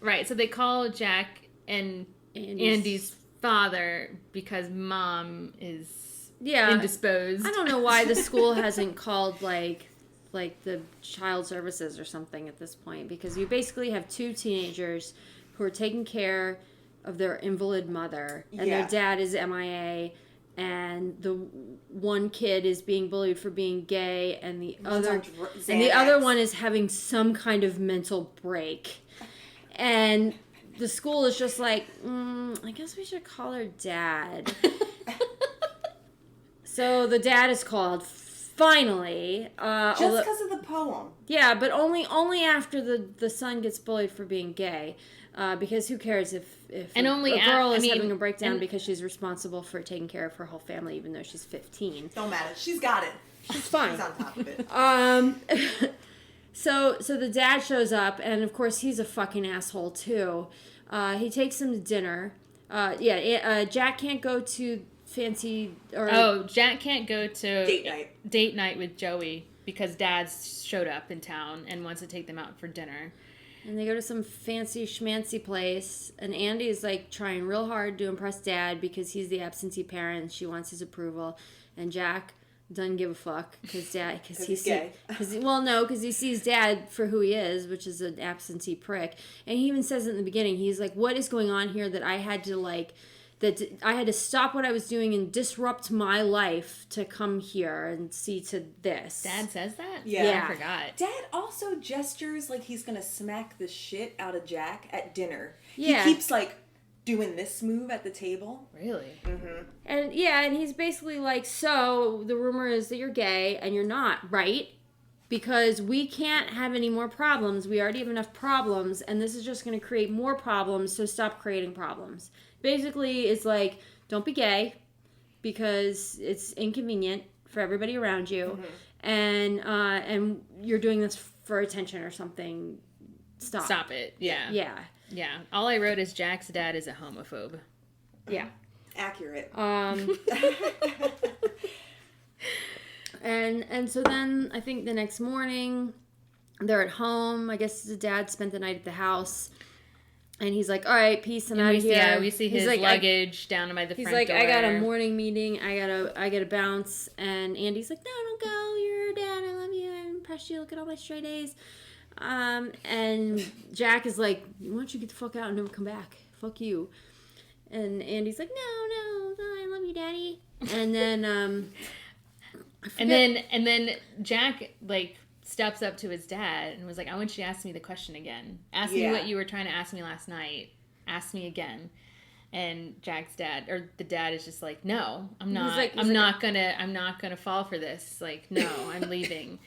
Right, so they call Jack and Andy's father because mom is indisposed. I don't know why the school hasn't called the child services or something at this point, because you basically have 2 teenagers who are taking care of their invalid mother, and their dad is MIA, and the one kid is being bullied for being gay, and the other one is having some kind of mental break. And the school is just like, I guess we should call her dad. So the dad is called, finally. Just because of the poem. Yeah, but only after the son gets bullied for being gay. Because who cares if a girl is having a breakdown because she's responsible for taking care of her whole family, even though she's 15. Don't matter. She's got it. She's fine. She's on top of it. So the dad shows up, and of course he's a fucking asshole too. He takes him to dinner. Jack can't go to Jack can't go to date night with Joey because Dad's showed up in town and wants to take them out for dinner. And they go to some fancy schmancy place, and Andy's trying real hard to impress Dad because he's the absentee parent and she wants his approval, and Jack doesn't give a fuck because he's gay. Because he sees Dad for who he is, which is an absentee prick. And he even says it in the beginning. He's like, "What is going on here that I had to stop what I was doing and disrupt my life to come here and see to this." Dad says that? Yeah. I forgot. Dad also gestures like he's gonna smack the shit out of Jack at dinner. Yeah. He keeps doing this move at the table. Really? Mm-hmm. And he's basically like, "So the rumor is that you're gay and you're not, right? Because we can't have any more problems. We already have enough problems, and this is just going to create more problems, so stop creating problems." Basically, it's don't be gay because it's inconvenient for everybody around you, and you're doing this for attention or something. Stop it. Yeah. Yeah. Yeah. All I wrote is Jack's dad is a homophobe. Yeah. Accurate. And so then I think the next morning they're at home. I guess the dad spent the night at the house. And he's like, "All right, peace, I'm out of here." Yeah, we see his luggage down by the front door. He's like, "I got a morning meeting. I gotta bounce." And Andy's like, "No, don't go. You're dad. I love you. I impressed you. Look at all my straight A's." And Jack is like, "Why don't you get the fuck out and never come back? Fuck you." And Andy's like, No, I love you, Daddy." And then, and then Jack steps up to his dad and was like, "I want you to ask me the question again. Ask me what you were trying to ask me last night. Ask me again." And Jack's dad, or the dad, is just like, "No, I'm not. I'm not gonna fall for this. No, I'm leaving."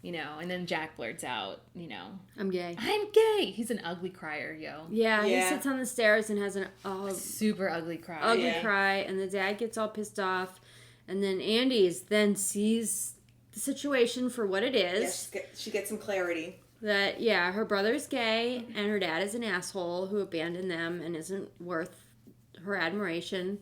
And then Jack blurts out, "I'm gay. I'm gay." He's an ugly crier, yo. Yeah, he sits on the stairs and has an super ugly cry. Cry, and the dad gets all pissed off, and then Andy sees the situation for what it is. Yeah, she gets some clarity. That, her brother's gay, and her dad is an asshole who abandoned them and isn't worth her admiration.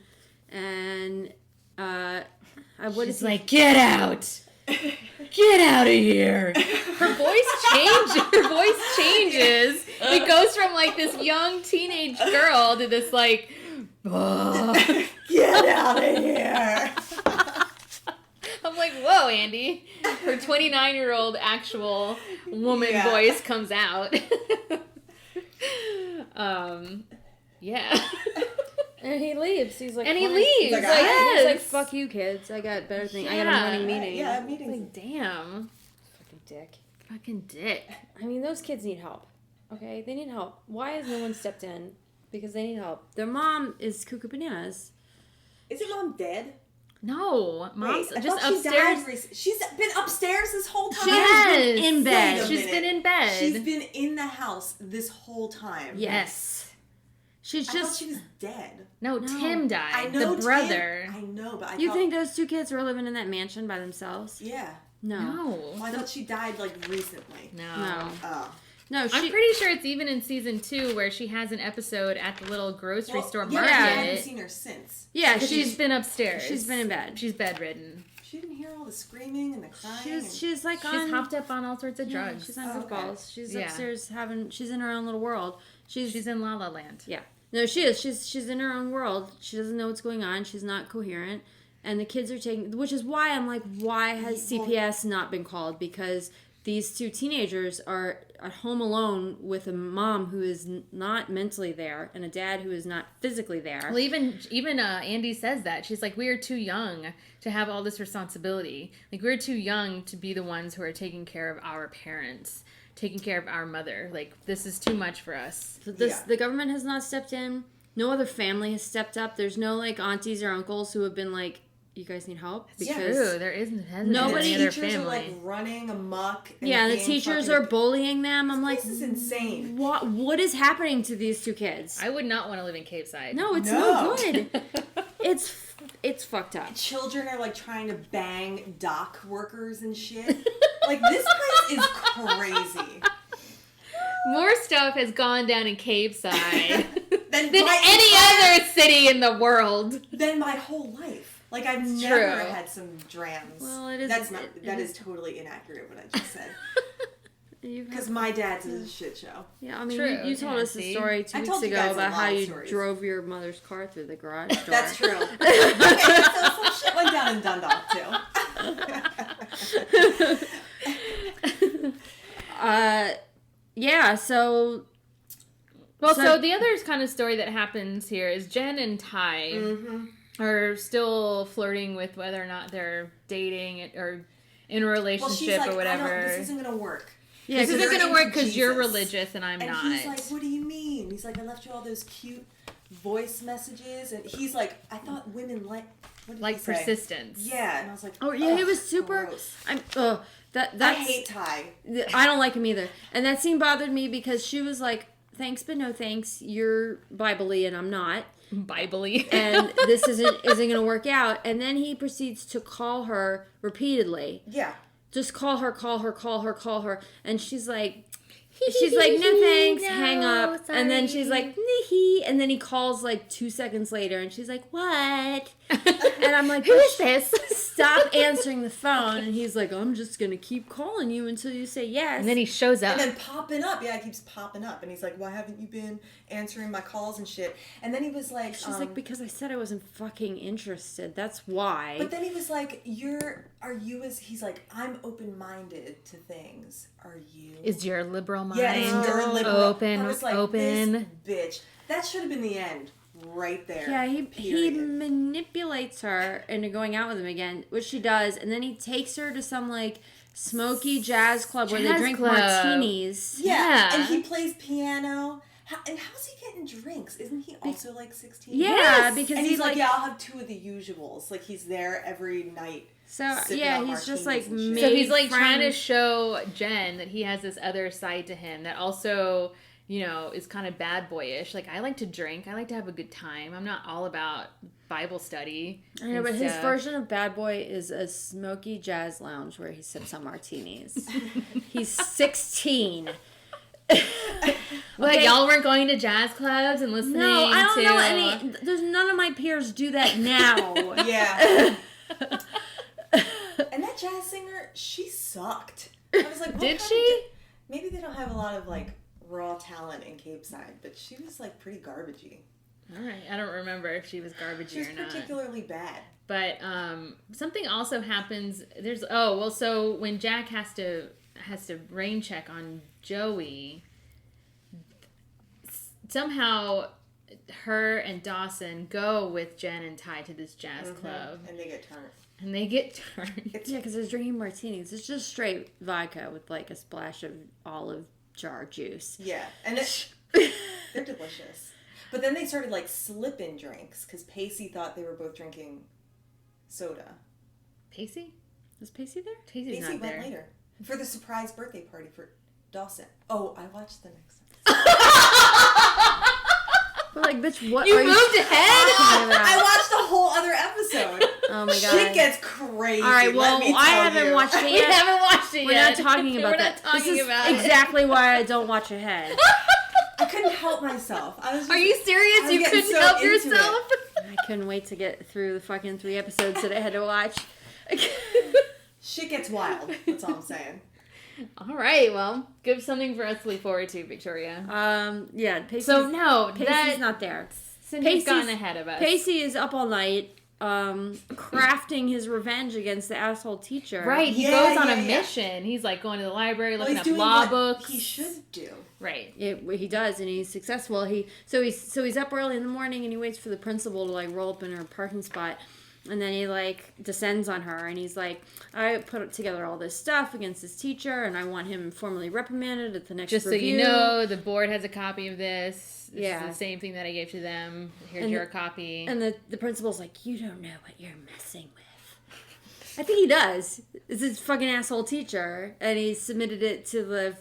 And, She's like, "Get out! Get out of here!" Her voice changes. It goes from this young teenage girl to this Get Andy. Her 29-year-old actual woman Yeah. voice comes out. Yeah. And he leaves. He's like, And he fine. leaves. He's like, He's Yes. like, fuck you, kids. I got better things. I got a morning meeting. Yeah, meetings. Like, damn. Fucking dick. Fucking dick. I mean, those kids need help. Okay? They need help. Why has no one stepped in? Because they need help. Their mom is cuckoo bananas. Isn't mom dead? No. Mom's Wait, I just thought she upstairs. died she's been upstairs this whole time? She has been Yes. in bed. Wait a She's minute. been in bed. She's been in the house this whole time. Yes. She's I just... thought she was dead. No, Tim died. I know the brother. I know, but I You thought... think those two kids were living in that mansion by themselves? Yeah. No. No. Well, I thought she died, like, recently. No. Oh. No, I'm pretty sure it's even in season 2 where she has an episode at the little grocery store yeah, market. I haven't seen her since. Yeah, She's been upstairs. She's been in bed. She's bedridden. She didn't hear all the screaming and the crying. She's like She's on... hopped up on all sorts of Yeah, drugs. she's on Oh, okay. goofballs. She's Yeah. upstairs having... She's in her own little world. She's in La La Land. Yeah. No, she is. She's in her own world. She doesn't know what's going on. She's not coherent. And the kids are taking... Which is why I'm like, why has CPS not been called? Because these two teenagers are at home alone with a mom who is not mentally there and a dad who is not physically there. Well, even Andy says that. She's like, we are too young to have all this responsibility. Like, we're too young to be the ones who are taking care of our parents, taking care of our mother. Like, this is too much for us. So the government has not stepped in. No other family has stepped up. There's no, like, aunties or uncles who have been like, you guys need help? It's true. There hasn't nobody- been any other teachers are, like, family. running amok. And Yeah, and the being teachers fucking- are bullying them. I'm like, This is insane. What is happening to these two kids? I would not want to live in Cape Side. No, it's No. no good. It's fucked up. Children are, like, trying to bang dock workers and shit. Like, this place is crazy. More stuff has gone down in Cape Side Than than my any entire- other city in the world. Than my whole life. Like, I've It's never true. had some drams. Well, it is- That is totally inaccurate what I just said. You've Because had- my dad's is a shit show. yeah, I mean, True, you told yeah, us a see? story 2 I weeks told you ago guys a about lot how of you stories. drove your mother's car through the garage door. That's true. Okay, so some shit went down in Dundalk, too. Yeah, so... Well, so the other kind of story that happens here is Jen and Ty are still flirting with whether or not they're dating or in a Well, relationship she's like, or whatever. this isn't going to work. Yeah, This 'cause isn't you're going to work into because you're Jesus. religious and I'm And not. he's like, what do you mean? He's like, I left you all those cute voice messages. And he's like, I thought women like... What did like he say? persistence. Yeah, and I was like, Oh, yeah, he ugh, was super... gross. That's... I hate Ty. I don't like him either. And that scene bothered me because she was like, thanks but no thanks. You're Bible-y and I'm not. Bible-y. And this isn't going to work out. And then he proceeds to call her repeatedly. Yeah. Just call her. And she's like, no thanks, No, hang up. And then she's sorry. like, nee. And then he calls like 2 seconds later and she's like, what? And I'm like, Who is this? stop answering the phone. And he's like, I'm just going to keep calling you until you say yes. And then he shows up. And then popping up. Yeah, it keeps popping up. And he's like, why haven't you been answering my calls and shit? And then he was like... She's like, because I said I wasn't fucking interested. That's why. But then he was like, he's like, I'm open-minded to things. Are you? Is your liberal mind Yeah, is your liberal. open? I was like, open. this bitch. That should have been the end. Right there. Yeah, he Period. manipulates her into going out with him again, which she does, and then he takes her to some like smoky jazz club where they Jazz drink club. martinis. Yeah, Yeah. and he plays piano. How's he getting drinks? Isn't he also like 16? Yeah, Yes. because And he's like, like yeah, I'll have 2 of the usuals. Like he's there every night. so sipping yeah, on he's just like martinis and shit. So made he's like trying to friends. show Jen that he has this other side to him that also, you know, is kind of bad boyish. Like, I like to drink. I like to have a good time. I'm not all about Bible study. I know, and but his stuff. version of Bad Boy is a smoky jazz lounge where he sips on martinis. He's 16. What, Okay. y'all weren't going to jazz clubs and listening No, I don't to... know any. There's none of my peers do that now. Yeah. And that jazz singer, she sucked. I was like, what Did kind of she? maybe they don't have a lot of like raw talent in Cape Side, but she was like pretty garbagey. All right. I don't remember if she was garbagey or not. She was particularly bad. But something also happens. So when Jack has to rain check on Joey, somehow her and Dawson go with Jen and Ty to this jazz club. And they get turned. Yeah, because they're drinking martinis. It's just straight vodka with like a splash of olive jar juice. Yeah, and they're delicious. But then they started like slipping drinks because Pacey thought they were both drinking soda. Pacey? Was Pacey there? Pacey's Pacey not went there. later for the surprise birthday party for Dawson. Oh, I watched the next episode. But like, bitch, what You are moved you ahead? talking about? I watched a whole other episode. Oh my god. Shit gets crazy. All right, well, I haven't watched it We yet. haven't watched it We're yet. not talking about We're that. not talking This is about it. exactly why I don't watch ahead. I couldn't help myself. I was just, Are you serious? I'm You getting couldn't so help into yourself? I couldn't wait to get through the fucking 3 episodes that I had to watch. Shit gets wild. That's all I'm saying. All right, well, give something for us to look forward to, Victoria. Yeah, Pacey's, Pacey's not there. Cindy's gotten ahead of us. Pacey is up all night, crafting his revenge against the asshole teacher. Right, he goes on a mission. He's like going to the library, looking up law books. He should do. Right. He does, and he's successful. He's up early in the morning, and he waits for the principal to like roll up in her parking spot. And then he, like, descends on her, and he's like, I put together all this stuff against this teacher, and I want him formally reprimanded at the next review. Just so you know, the board has a copy of this. This Yeah. is the same thing that I gave to them. Here's your copy. And the principal's like, you don't know what you're messing with. I think he does. It's his fucking asshole teacher, and he submitted it to the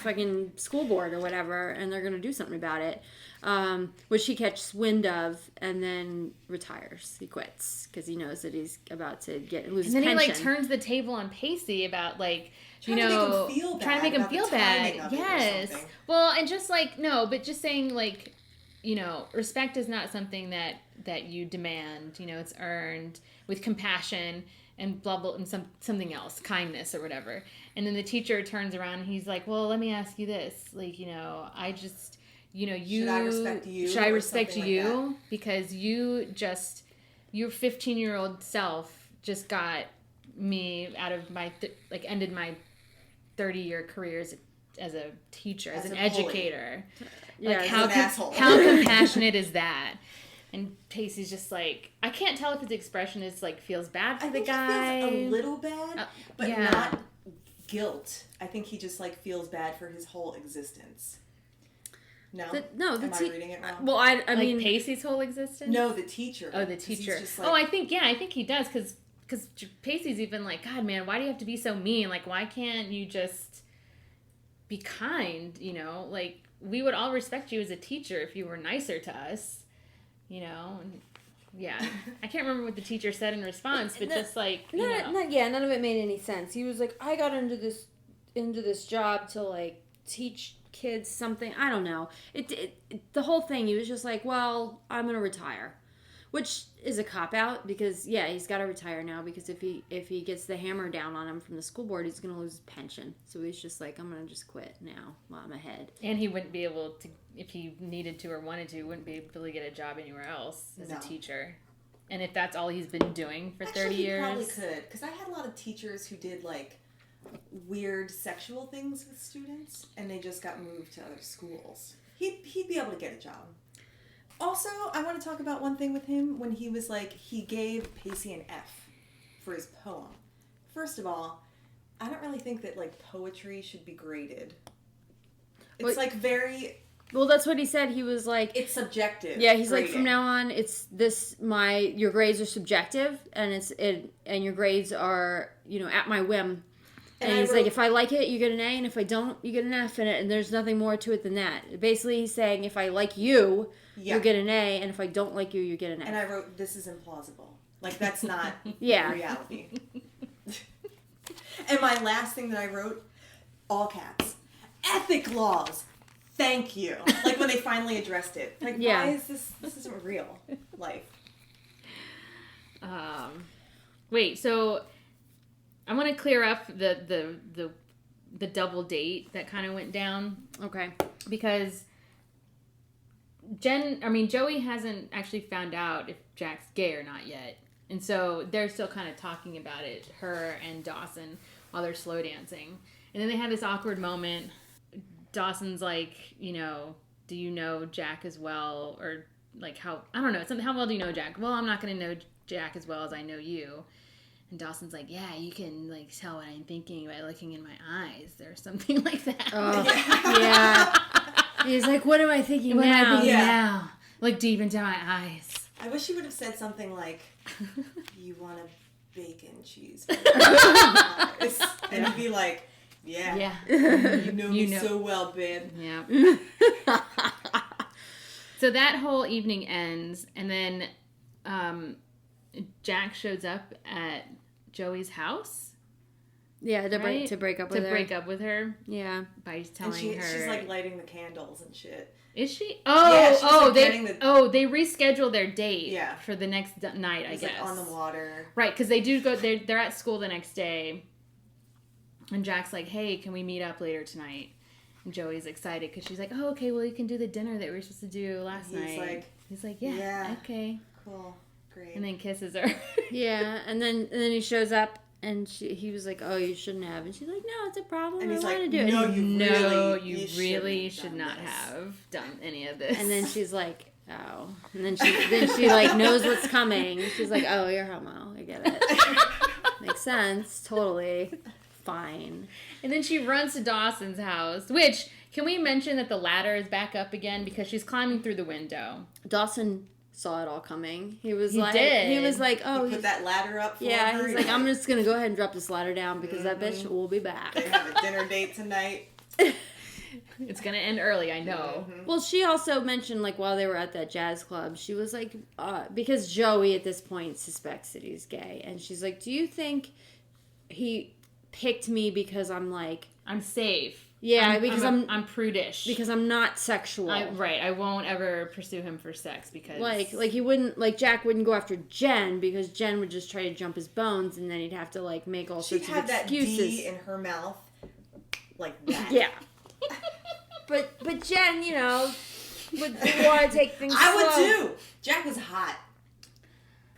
fucking school board or whatever, and they're going to do something about it. Which he catches wind of and then retires. He quits because he knows that he's about to lose his pension. And then he like turns the table on Pacey about like trying to make him feel bad. Yes. Well, and just like but just saying like respect is not something that you demand. It's earned with compassion and blah blah and something else, kindness or whatever. And then the teacher turns around and he's like, well, let me ask you this, like I just. Should I respect you? Should I respect you? Like because your 15-year-old self just got me out of my ended my 30-year career as a teacher, as an educator. Yeah, like how compassionate is that? And Pacey's just like, I can't tell if his expression is like feels bad for the guy. He feels a little bad, but not guilt. I think he just like feels bad for his whole existence. No, am I reading it wrong? Well, I mean, Pacey's whole existence. No, the teacher. Oh, the teacher. Like, I think he does because Pacey's even like, God, man, why do you have to be so mean? Like, why can't you just be kind? Like we would all respect you as a teacher if you were nicer to us. And yeah, I can't remember what the teacher said in response, but just like none of it made any sense. He was like, I got into this job to like teach kids something. I don't know. The whole thing, he was just like, well, I'm gonna retire, which is a cop out because he's got to retire now because if he gets the hammer down on him from the school board, he's gonna lose his pension. So he's just like, I'm gonna just quit now while I'm ahead. And he wouldn't be able to, if he needed to or wanted to, wouldn't be able to get a job anywhere else as a teacher. And if that's all he's been doing for 30 years, he probably could. Because I had a lot of teachers who did like weird sexual things with students, and they just got moved to other schools. He'd be able to get a job. Also, I want to talk about one thing with him when he was like, he gave Pacey an F for his poem. First of all, I don't really think that like poetry should be graded. It's like very... Well, that's what he said. He was like... It's subjective. Yeah, he's grading. like, from now on, it's this, your grades are subjective, and your grades are, at my whim. And he's like, if I like it, you get an A, and if I don't, you get an F in it, and there's nothing more to it than that. Basically, he's saying, if I like you, you get an A, and if I don't like you, you get an F. And I wrote, this is implausible. Like, that's not reality. And my last thing that I wrote, all caps, ethic laws, thank you. Like, when they finally addressed it. Like, why is this isn't real life. Wait, so... I want to clear up the double date that kind of went down. Okay. Because Joey hasn't actually found out if Jack's gay or not yet. And so they're still kind of talking about it, her and Dawson, while they're slow dancing. And then they have this awkward moment. Dawson's like, you know, do you know Jack as well? Or like how well do you know Jack? Well, I'm not going to know Jack as well as I know you. And Dawson's like, yeah, you can like tell what I'm thinking by looking in my eyes or something like that. Oh, yeah. He's like, what am I thinking what now? am I thinking now? Look deep into my eyes. I wish you would have said something like, you want a bacon cheese. And you'd be like, yeah. You know me so well, babe. Yeah. So that whole evening ends, and then Jack shows up at Joey's house. Yeah, to break up with her. To break up with her. Yeah. By telling her. She's like lighting the candles and shit. Is she? They rescheduled their date for the next night, I guess. Like on the water. Right, because they do go, they're at school the next day. And Jack's like, hey, can we meet up later tonight? And Joey's excited because she's like, oh, okay, well, you can do the dinner that we were supposed to do last night. He's like, yeah, okay. Cool, great. And then kisses her. Yeah, and then he shows up. And he was like, oh, you shouldn't have. And she's like, no, it's a problem. And he's I want like, to do it. no, you really should not have done any of this. And then she's like, oh. And then she like knows what's coming. She's like, oh, you're homo. I get it. Makes sense. Totally. Fine. And then she runs to Dawson's house, which, can we mention that the ladder is back up again because she's climbing through the window? Dawson saw it all coming. He was he like, oh, he put that ladder up for her. Yeah, he's like, I'm just gonna go ahead and drop this ladder down because that bitch will be back. They have a dinner date tonight. It's gonna end early, I know. Mm-hmm. Well, she also mentioned, like, while they were at that jazz club, she was like, because Joey at this point suspects that he's gay, and she's like, do you think he picked me because I'm like, I'm safe? Yeah, I'm prudish. Because I'm not sexual. I won't ever pursue him for sex because... Like he wouldn't... Like, Jack wouldn't go after Jen because Jen would just try to jump his bones and then he'd have to, like, make all sorts of excuses. She'd have that D in her mouth like that. Yeah. but Jen, you know, would want to take things slow. I would too. Jack was hot.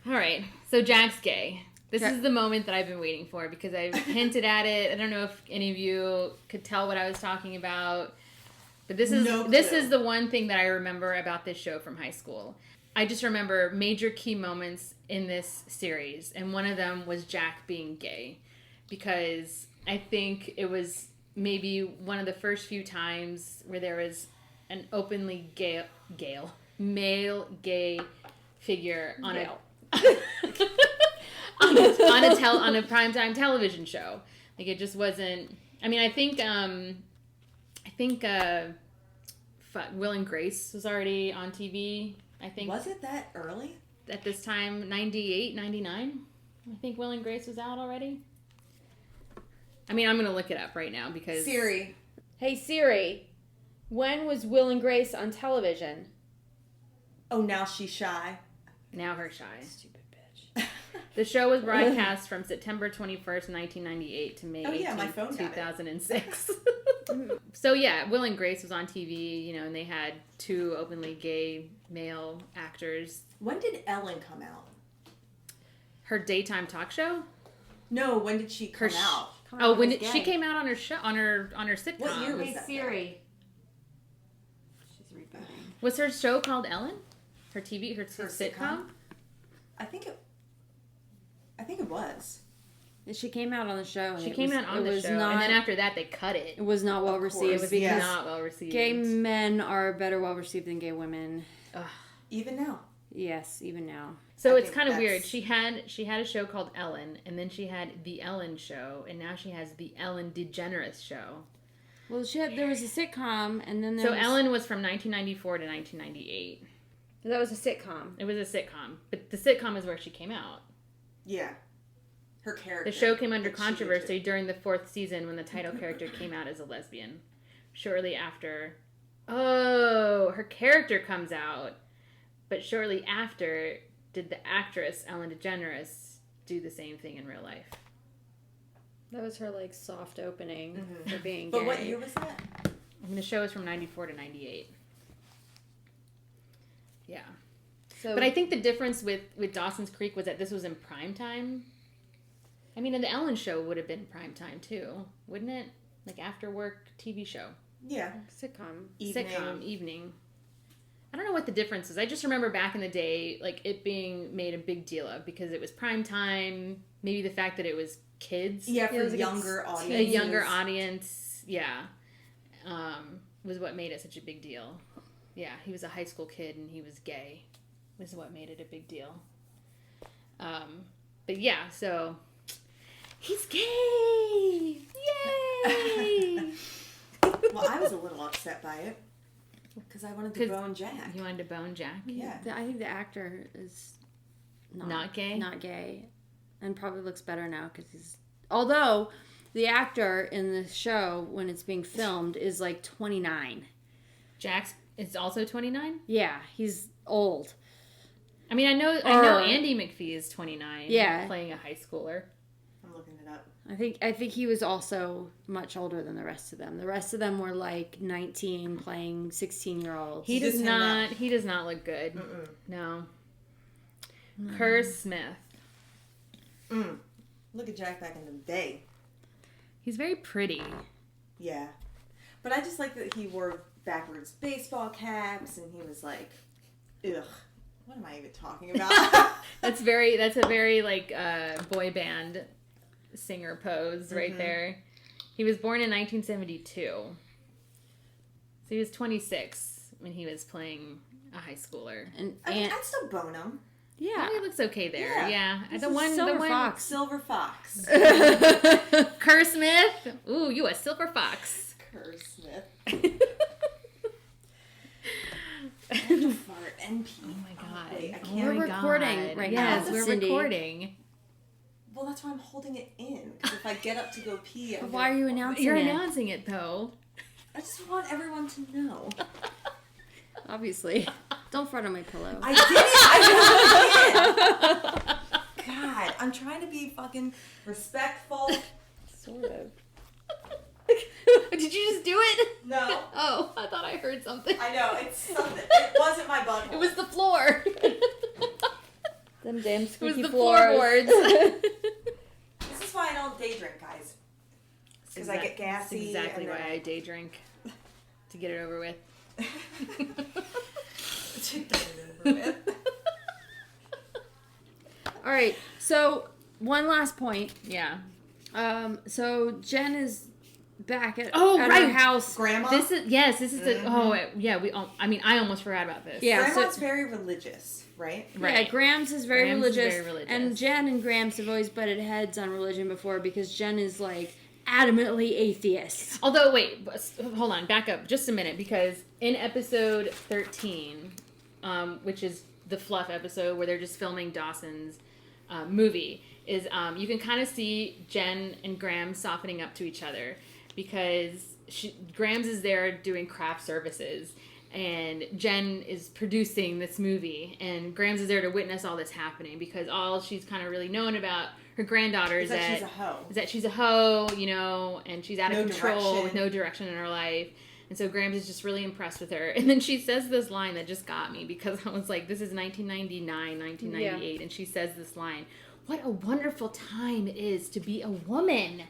All right. So Jack's gay. This is the moment that I've been waiting for because I've hinted at it. I don't know if any of you could tell what I was talking about. But this is the one thing that I remember about this show from high school. I just remember major key moments in this series. And one of them was Jack being gay. Because I think it was maybe one of the first few times where there was an openly male gay figure on on a primetime television show. Like, it just wasn't... I mean, I think Will and Grace was already on TV, I think. Was it that early? At this time, 98, 99? I think Will and Grace was out already. I mean, I'm going to look it up right now because... Siri. Hey, Siri. When was Will and Grace on television? Oh, now she's shy. Now her shy. Stupid bitch. The show was broadcast from September 21st, 1998 to May 18th, 2006. So yeah, Will and Grace was on TV, you know, and they had two openly gay male actors. When did Ellen come out? Her daytime talk show? No, when did she come out? She came out on her show, on her sitcom. What year was that? Siri. She's rebooting. Was her show called Ellen? Her sitcom? I think it was. She came out on the show. And she came out on the show, and then after that they cut it. It was not well received. It was not well received. Gay men are better well received than gay women. Ugh. Even now. Yes, even now. So it's kind of weird. She had a show called Ellen, and then she had The Ellen Show, and now she has The Ellen DeGeneres Show. Well, there was a sitcom, and then Ellen was from 1994 to 1998. That was a sitcom. It was a sitcom, but the sitcom is where she came out. Yeah. Her character. The show came under controversy during the 4th season when the title character came out as a lesbian. Shortly after... Oh, her character comes out. But shortly after, did the actress Ellen DeGeneres do the same thing in real life? That was her, like, soft opening for being gay. But what year was that? And the show is from 94 to 98. Yeah. So, But I think the difference with Dawson's Creek was that this was in prime time. I mean, and the Ellen Show would have been prime time too, wouldn't it? Like after work TV show. Yeah. sitcom. Sitcom, evening. I don't know what the difference is. I just remember back in the day, like it being made a big deal of because it was prime time. Maybe the fact that it was kids. Yeah, for it was like younger audience. A younger audience, yeah, was what made it such a big deal. Yeah, he was a high school kid and he was gay, was what made it a big deal. But yeah, so he's gay! Yay! Well, I was a little upset by it because I wanted to bone Jack. You wanted to bone Jack? Yeah. I think the actor is Not gay? Not gay. And probably looks better now because he's... Although, the actor in the show, when it's being filmed, is like 29. Jack's is also 29? Yeah, he's old. I mean, I know Andy McPhee is 29. Yeah. Playing a high schooler. I'm looking it up. I think he was also much older than the rest of them. The rest of them were like 19 playing 16-year-olds. He does not look good. Mm-mm. No. Kerr Smith. Look at Jack back in the day. He's very pretty. Yeah. But I just like that he wore backwards baseball caps and he was like, ugh, what am I even talking about? That's a very like boy band singer pose right there. He was born in 1972. So he was 26 when he was playing a high schooler. And I mean, I'd still bone him. yeah. Oh, he looks okay there. Yeah. Silver Fox. Silver Fox. Kerr Smith. Ooh, you a silver fox. Kerr Smith. Fart NP. Oh my god. Wait, I can't. We're recording right now. Yes, we're Cindy. recording. Well, that's why I'm holding it in. Because if I get up to go pee, But why are you announcing You're it? announcing it though. I just want everyone to know. Obviously. Don't fart on my pillow. I did it! I did. God, I'm trying to be fucking respectful. Sort of. Did you just do it? No. Oh, I thought I heard something. I know, it's something. It wasn't my butthole. It was the floor. Them damn It was squeaky the floors. floorboards. This is why I don't day drink, guys. Because I get gassy. That's exactly and then why I day drink. To get it over with. All right. So, one last point. Yeah. So Jen is back at right. her house. Grandma? This is I almost forgot about this. Yeah. Grandma's very religious, right? Right. Yeah, Grams is very Grams is religious. very religious. And Jen and Grams have always butted heads on religion before because Jen is like adamantly atheist. Although, wait, hold on, back up just a minute, because in episode 13, which is the fluff episode where they're just filming Dawson's movie, is you can kind of see Jen and Grams softening up to each other because Grams is there doing craft services and Jen is producing this movie and Grams is there to witness all this happening because all she's kind of really known about her granddaughter is that she's a hoe. Is that she's a hoe, you know, and she's out of control direction. with no direction in her life. And so Grams is just really impressed with her. And then she says this line that just got me because I was like, this is 1999, 1998. Yeah. And she says this line, "What a wonderful time it is to be a woman."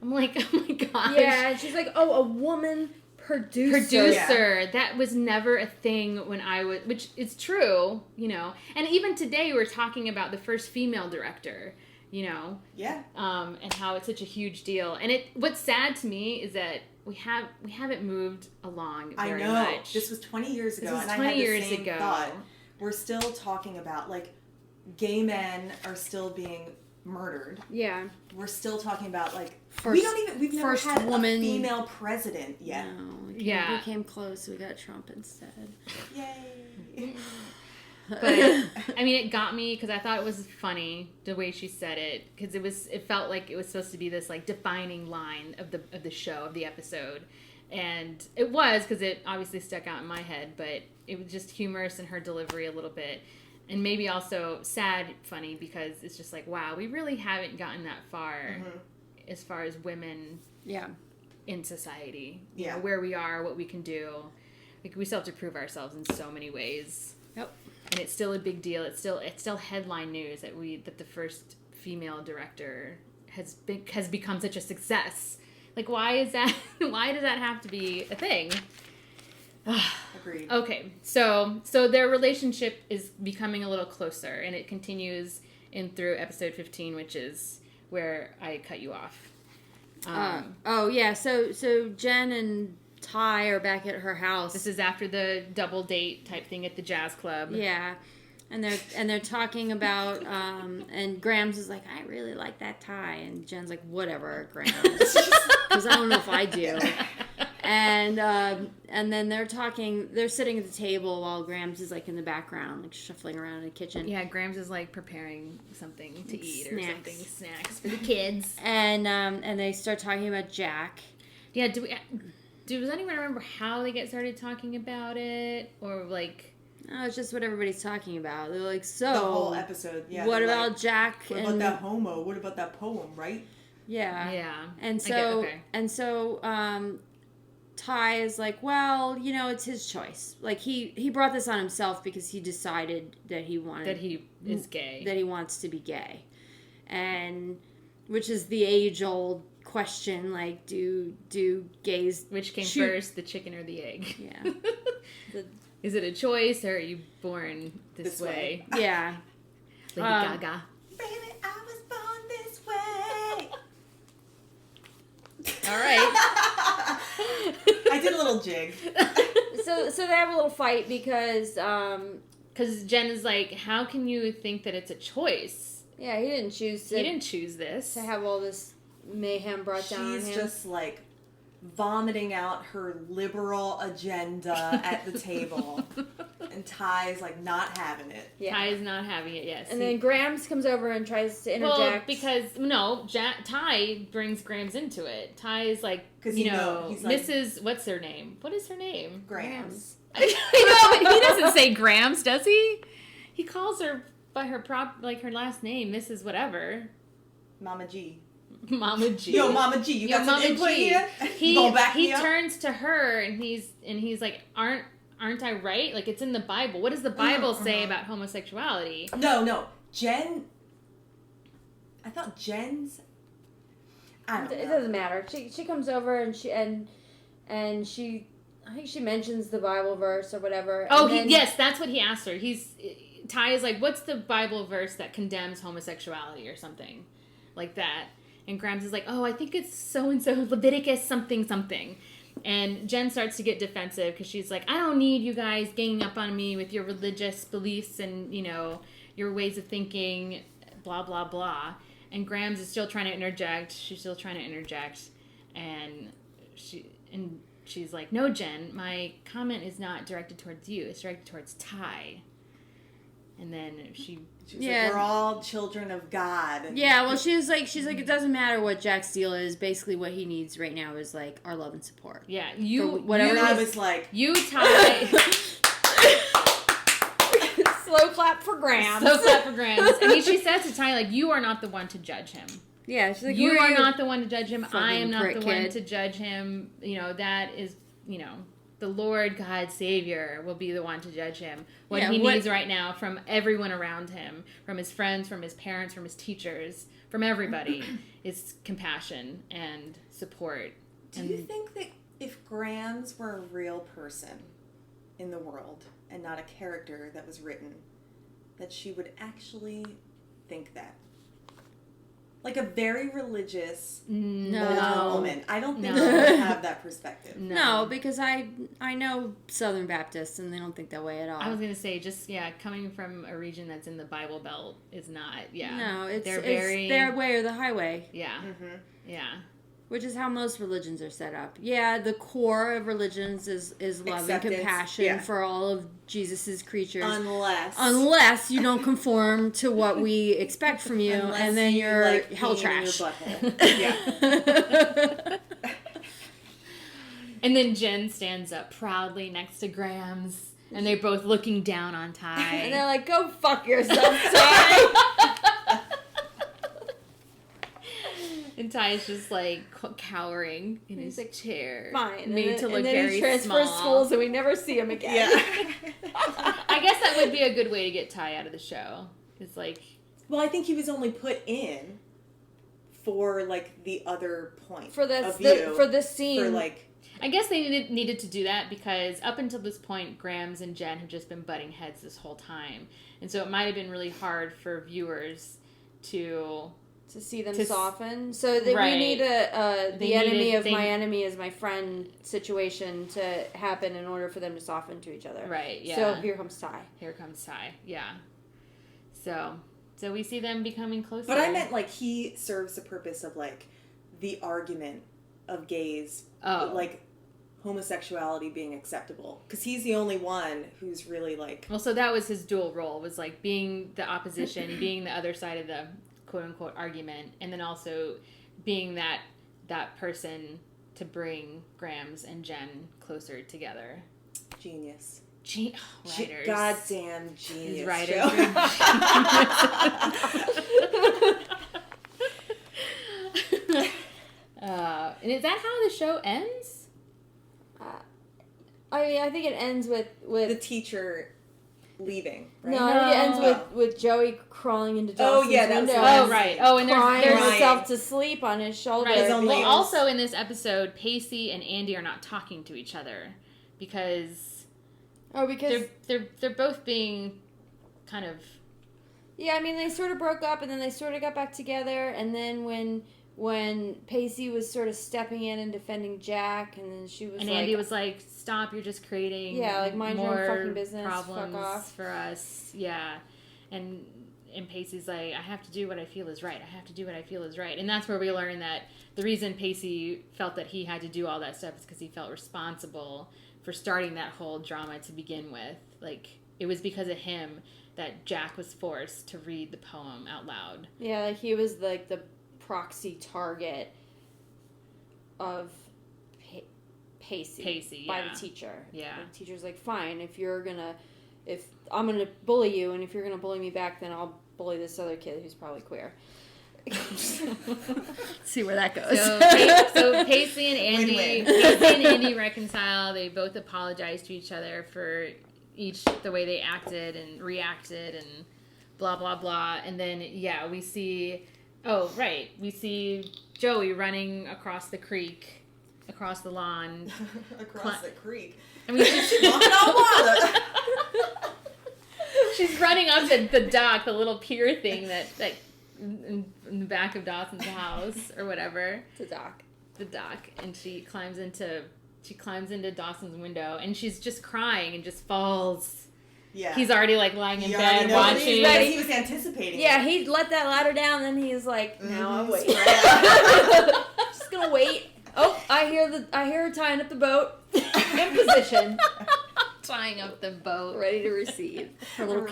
I'm like, oh my gosh. Yeah, and she's like, oh, a woman producer. Yeah. That was never a thing when I was, which is true, you know. And even today we're talking about the first female director, you know. Yeah. And how it's such a huge deal. And what's sad to me is that we haven't moved along very much. This was 20 years ago. This was and 20 I had the years same ago. Thought. We're still talking about, like, gay men are still being murdered. Yeah. We're still talking about, like, we've never had a female president yet. No, yeah. We came close. We got Trump instead. Yay. But I mean, it got me because I thought it was funny the way she said it because it felt like it was supposed to be this like defining line of the show, of the episode, and it was because it obviously stuck out in my head, but it was just humorous in her delivery a little bit. And maybe also sad, funny, because it's just like, wow, we really haven't gotten that far as far as women in society. You know, where we are, what we can do. Like, we still have to prove ourselves in so many ways. Yep. and it's still a big deal. It's still headline news that the first female director has become such a success. Like, why is that? Why does that have to be a thing? Agreed. Okay, so their relationship is becoming a little closer, and it continues in through episode 15, which is where I cut you off. So Jen and Ty are back at her house. This is after the double date type thing at the jazz club. Yeah. And they're talking about and Grams is like, I really like that tie, and Jen's like, whatever, Grams, because I don't know if I do. And then they're sitting at the table while Grams is like in the background, like shuffling around in the kitchen. Yeah, Grams is like preparing something to eat snacks. or something, snacks for the kids. And they start talking about Jack. Yeah, does anyone remember how they get started talking about it, or like? No, it's just what everybody's talking about. They're like, so the whole episode. Yeah. What about Jack? What about that homo? What about that poem? Right? Yeah. Yeah. And so Ty is like, well, it's his choice. Like he brought this on himself because he decided that he is gay. That he wants to be gay, and which is the age-old question, like, do gays which came first, the chicken or the egg? Yeah. Is it a choice, or are you born this way? Yeah. Lady Gaga. Baby, I was born this way. All right. I did a little jig. So they have a little fight because Jen is like, how can you think that it's a choice? Yeah, he didn't choose this. To have all this mayhem brought down on him. She's just like vomiting out her liberal agenda at the table. And Ty's like not having it. Yeah. Ty is not having it, yes. And then Grams comes over and tries to interject. Well, Ty brings Grams into it. Ty is like, he's like, Mrs. What's her name? What is her name? Grams. I know, but he doesn't say Grams, does he? He calls her by her her last name, Mrs. Whatever. Mama G. Mama G. Yo, Mama G, you got some input here? He turns to her and he's like, aren't I right? Like, it's in the Bible. What does the Bible say about homosexuality? No. Jen. I thought Jen's. I don't know. It doesn't matter. She comes over and she I think she mentions the Bible verse or whatever. Oh, yes, that's what he asked her. Ty is like, what's the Bible verse that condemns homosexuality or something like that? And Grams is like, oh, I think it's so-and-so, Leviticus something. And Jen starts to get defensive because she's like, I don't need you guys ganging up on me with your religious beliefs and, your ways of thinking, blah, blah, blah. And Grams is still trying to interject. She's still trying to interject. And she's like, no, Jen, my comment is not directed towards you. It's directed towards Ty. And then she's like, we're all children of God. Yeah, well, she's like, it doesn't matter what Jack's deal is. Basically, what he needs right now is like our love and support. Yeah, whatever. I was like, you, Ty. Slow clap for Grams. And she says to Ty, like, you are not the one to judge him. Yeah, she's like, you are not the one to judge him. I am not the kid. one to judge him. That is, the Lord God Savior will be the one to judge him. What he needs right now from everyone around him, from his friends, from his parents, from his teachers, from everybody, is compassion and support. Do you think that if Grams were a real person in the world and not a character that was written, that she would actually think that? Like a very religious older woman. I don't think she would have that perspective. No, because I know Southern Baptists and they don't think that way at all. I was going to say, coming from a region that's in the Bible Belt is not, No, it's their way or the highway. Yeah. Mm-hmm. Yeah. Which is how most religions are set up. Yeah, the core of religions is love and compassion for all of Jesus's creatures. Unless you don't conform to what we expect from you, and then you're like hell trash. Yeah. And then Jen stands up proudly next to Grams, and they're both looking down on Ty. And they're like, go fuck yourself, Ty. And Ty is just like cowering in his chair. Fine. Made to look and then very he transfers small. schools and we never see him again. Yeah. I guess that would be a good way to get Ty out of the show. It's like... Well, I think he was only put in for, like, the other point For this of view. for this scene. For, like... I guess they needed to do that because up until this point, Grams and Jen have just been butting heads this whole time. And so it might have been really hard for viewers to see them soften. So we need the enemy of my enemy is my friend situation to happen in order for them to soften to each other. Right, yeah. So here comes Ty. Here comes Ty, yeah. So we see them becoming closer. But I meant, like, he serves the purpose of, like, the argument of gays, like, homosexuality being acceptable. Because he's the only one who's really, like... Well, so that was his dual role, was, like, being the opposition, being the other side of the quote-unquote argument, and then also being that person to bring Grams and Jen closer together. Genius. Writers. Goddamn genius. These writers Joe. and is that how the show ends? I mean, I think it ends with the teacher leaving, right? No, I think it ends with Joey crawling into Dawson's window. Oh, right. Oh, and crying there's himself to sleep on his shoulder. Right. Well, also in this episode, Pacey and Andy are not talking to each other because they're both being kind of... Yeah, I mean, they sort of broke up and then they sort of got back together, and then when Pacey was sort of stepping in and defending Jack, and then she was and Andy was like, "Stop! You're just creating mind more your own fucking business. problems Fuck off for us." Yeah, and Pacey's like, "I have to do what I feel is right. I have to do what I feel is right." And that's where we learn that the reason Pacey felt that he had to do all that stuff is because he felt responsible for starting that whole drama to begin with. Like, it was because of him that Jack was forced to read the poem out loud. Yeah, like he was like the proxy target of Pacey by the teacher. Yeah. The teacher's like, fine, if I'm gonna bully you, and if you're gonna bully me back, then I'll bully this other kid who's probably queer. See where that goes. So Pacey and Andy reconcile. They both apologize to each other for each the way they acted and reacted and blah blah blah. And then we see Joey running across the creek, across the lawn, across the creek. I mean, she's walking on water. She's running up the dock, the little pier thing that in the back of Dawson's house or whatever. The dock, and she climbs into Dawson's window, and she's just crying and just falls. Yeah. He's already like lying in bed watching. He's ready. He was anticipating. Yeah, he let that ladder down, and he's like, "Now I'll wait. Just gonna wait." Oh, I hear her tying up the boat in position. Tying up the boat, ready to receive. Her little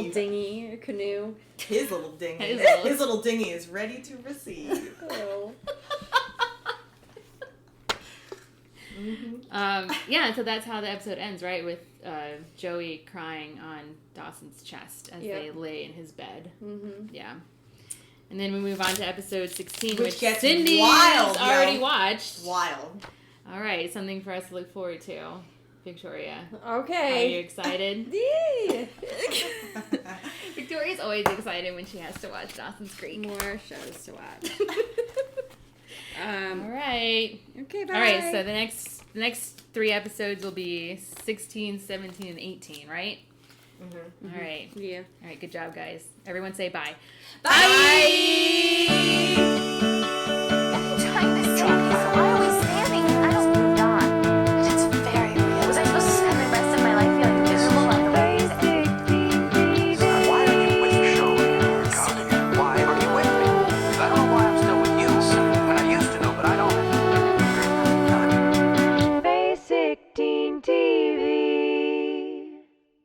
dinghy, her canoe. His little dinghy. His little dinghy is ready to receive. Oh. So that's how the episode ends, right? With Joey crying on Dawson's chest as they lay in his bed. Mm-hmm. Yeah. And then we move on to episode 16, which gets Cindy's already watched. Wild. All right, something for us to look forward to. Victoria. Okay. Are you excited? Yeah. Victoria's always excited when she has to watch Dawson's Creek. More shows to watch. All right. Okay, bye. All right, so the next 3 episodes will be 16, 17, and 18, right? Mm-hmm. All right. Yeah. All right, good job, guys. Everyone say bye. Bye.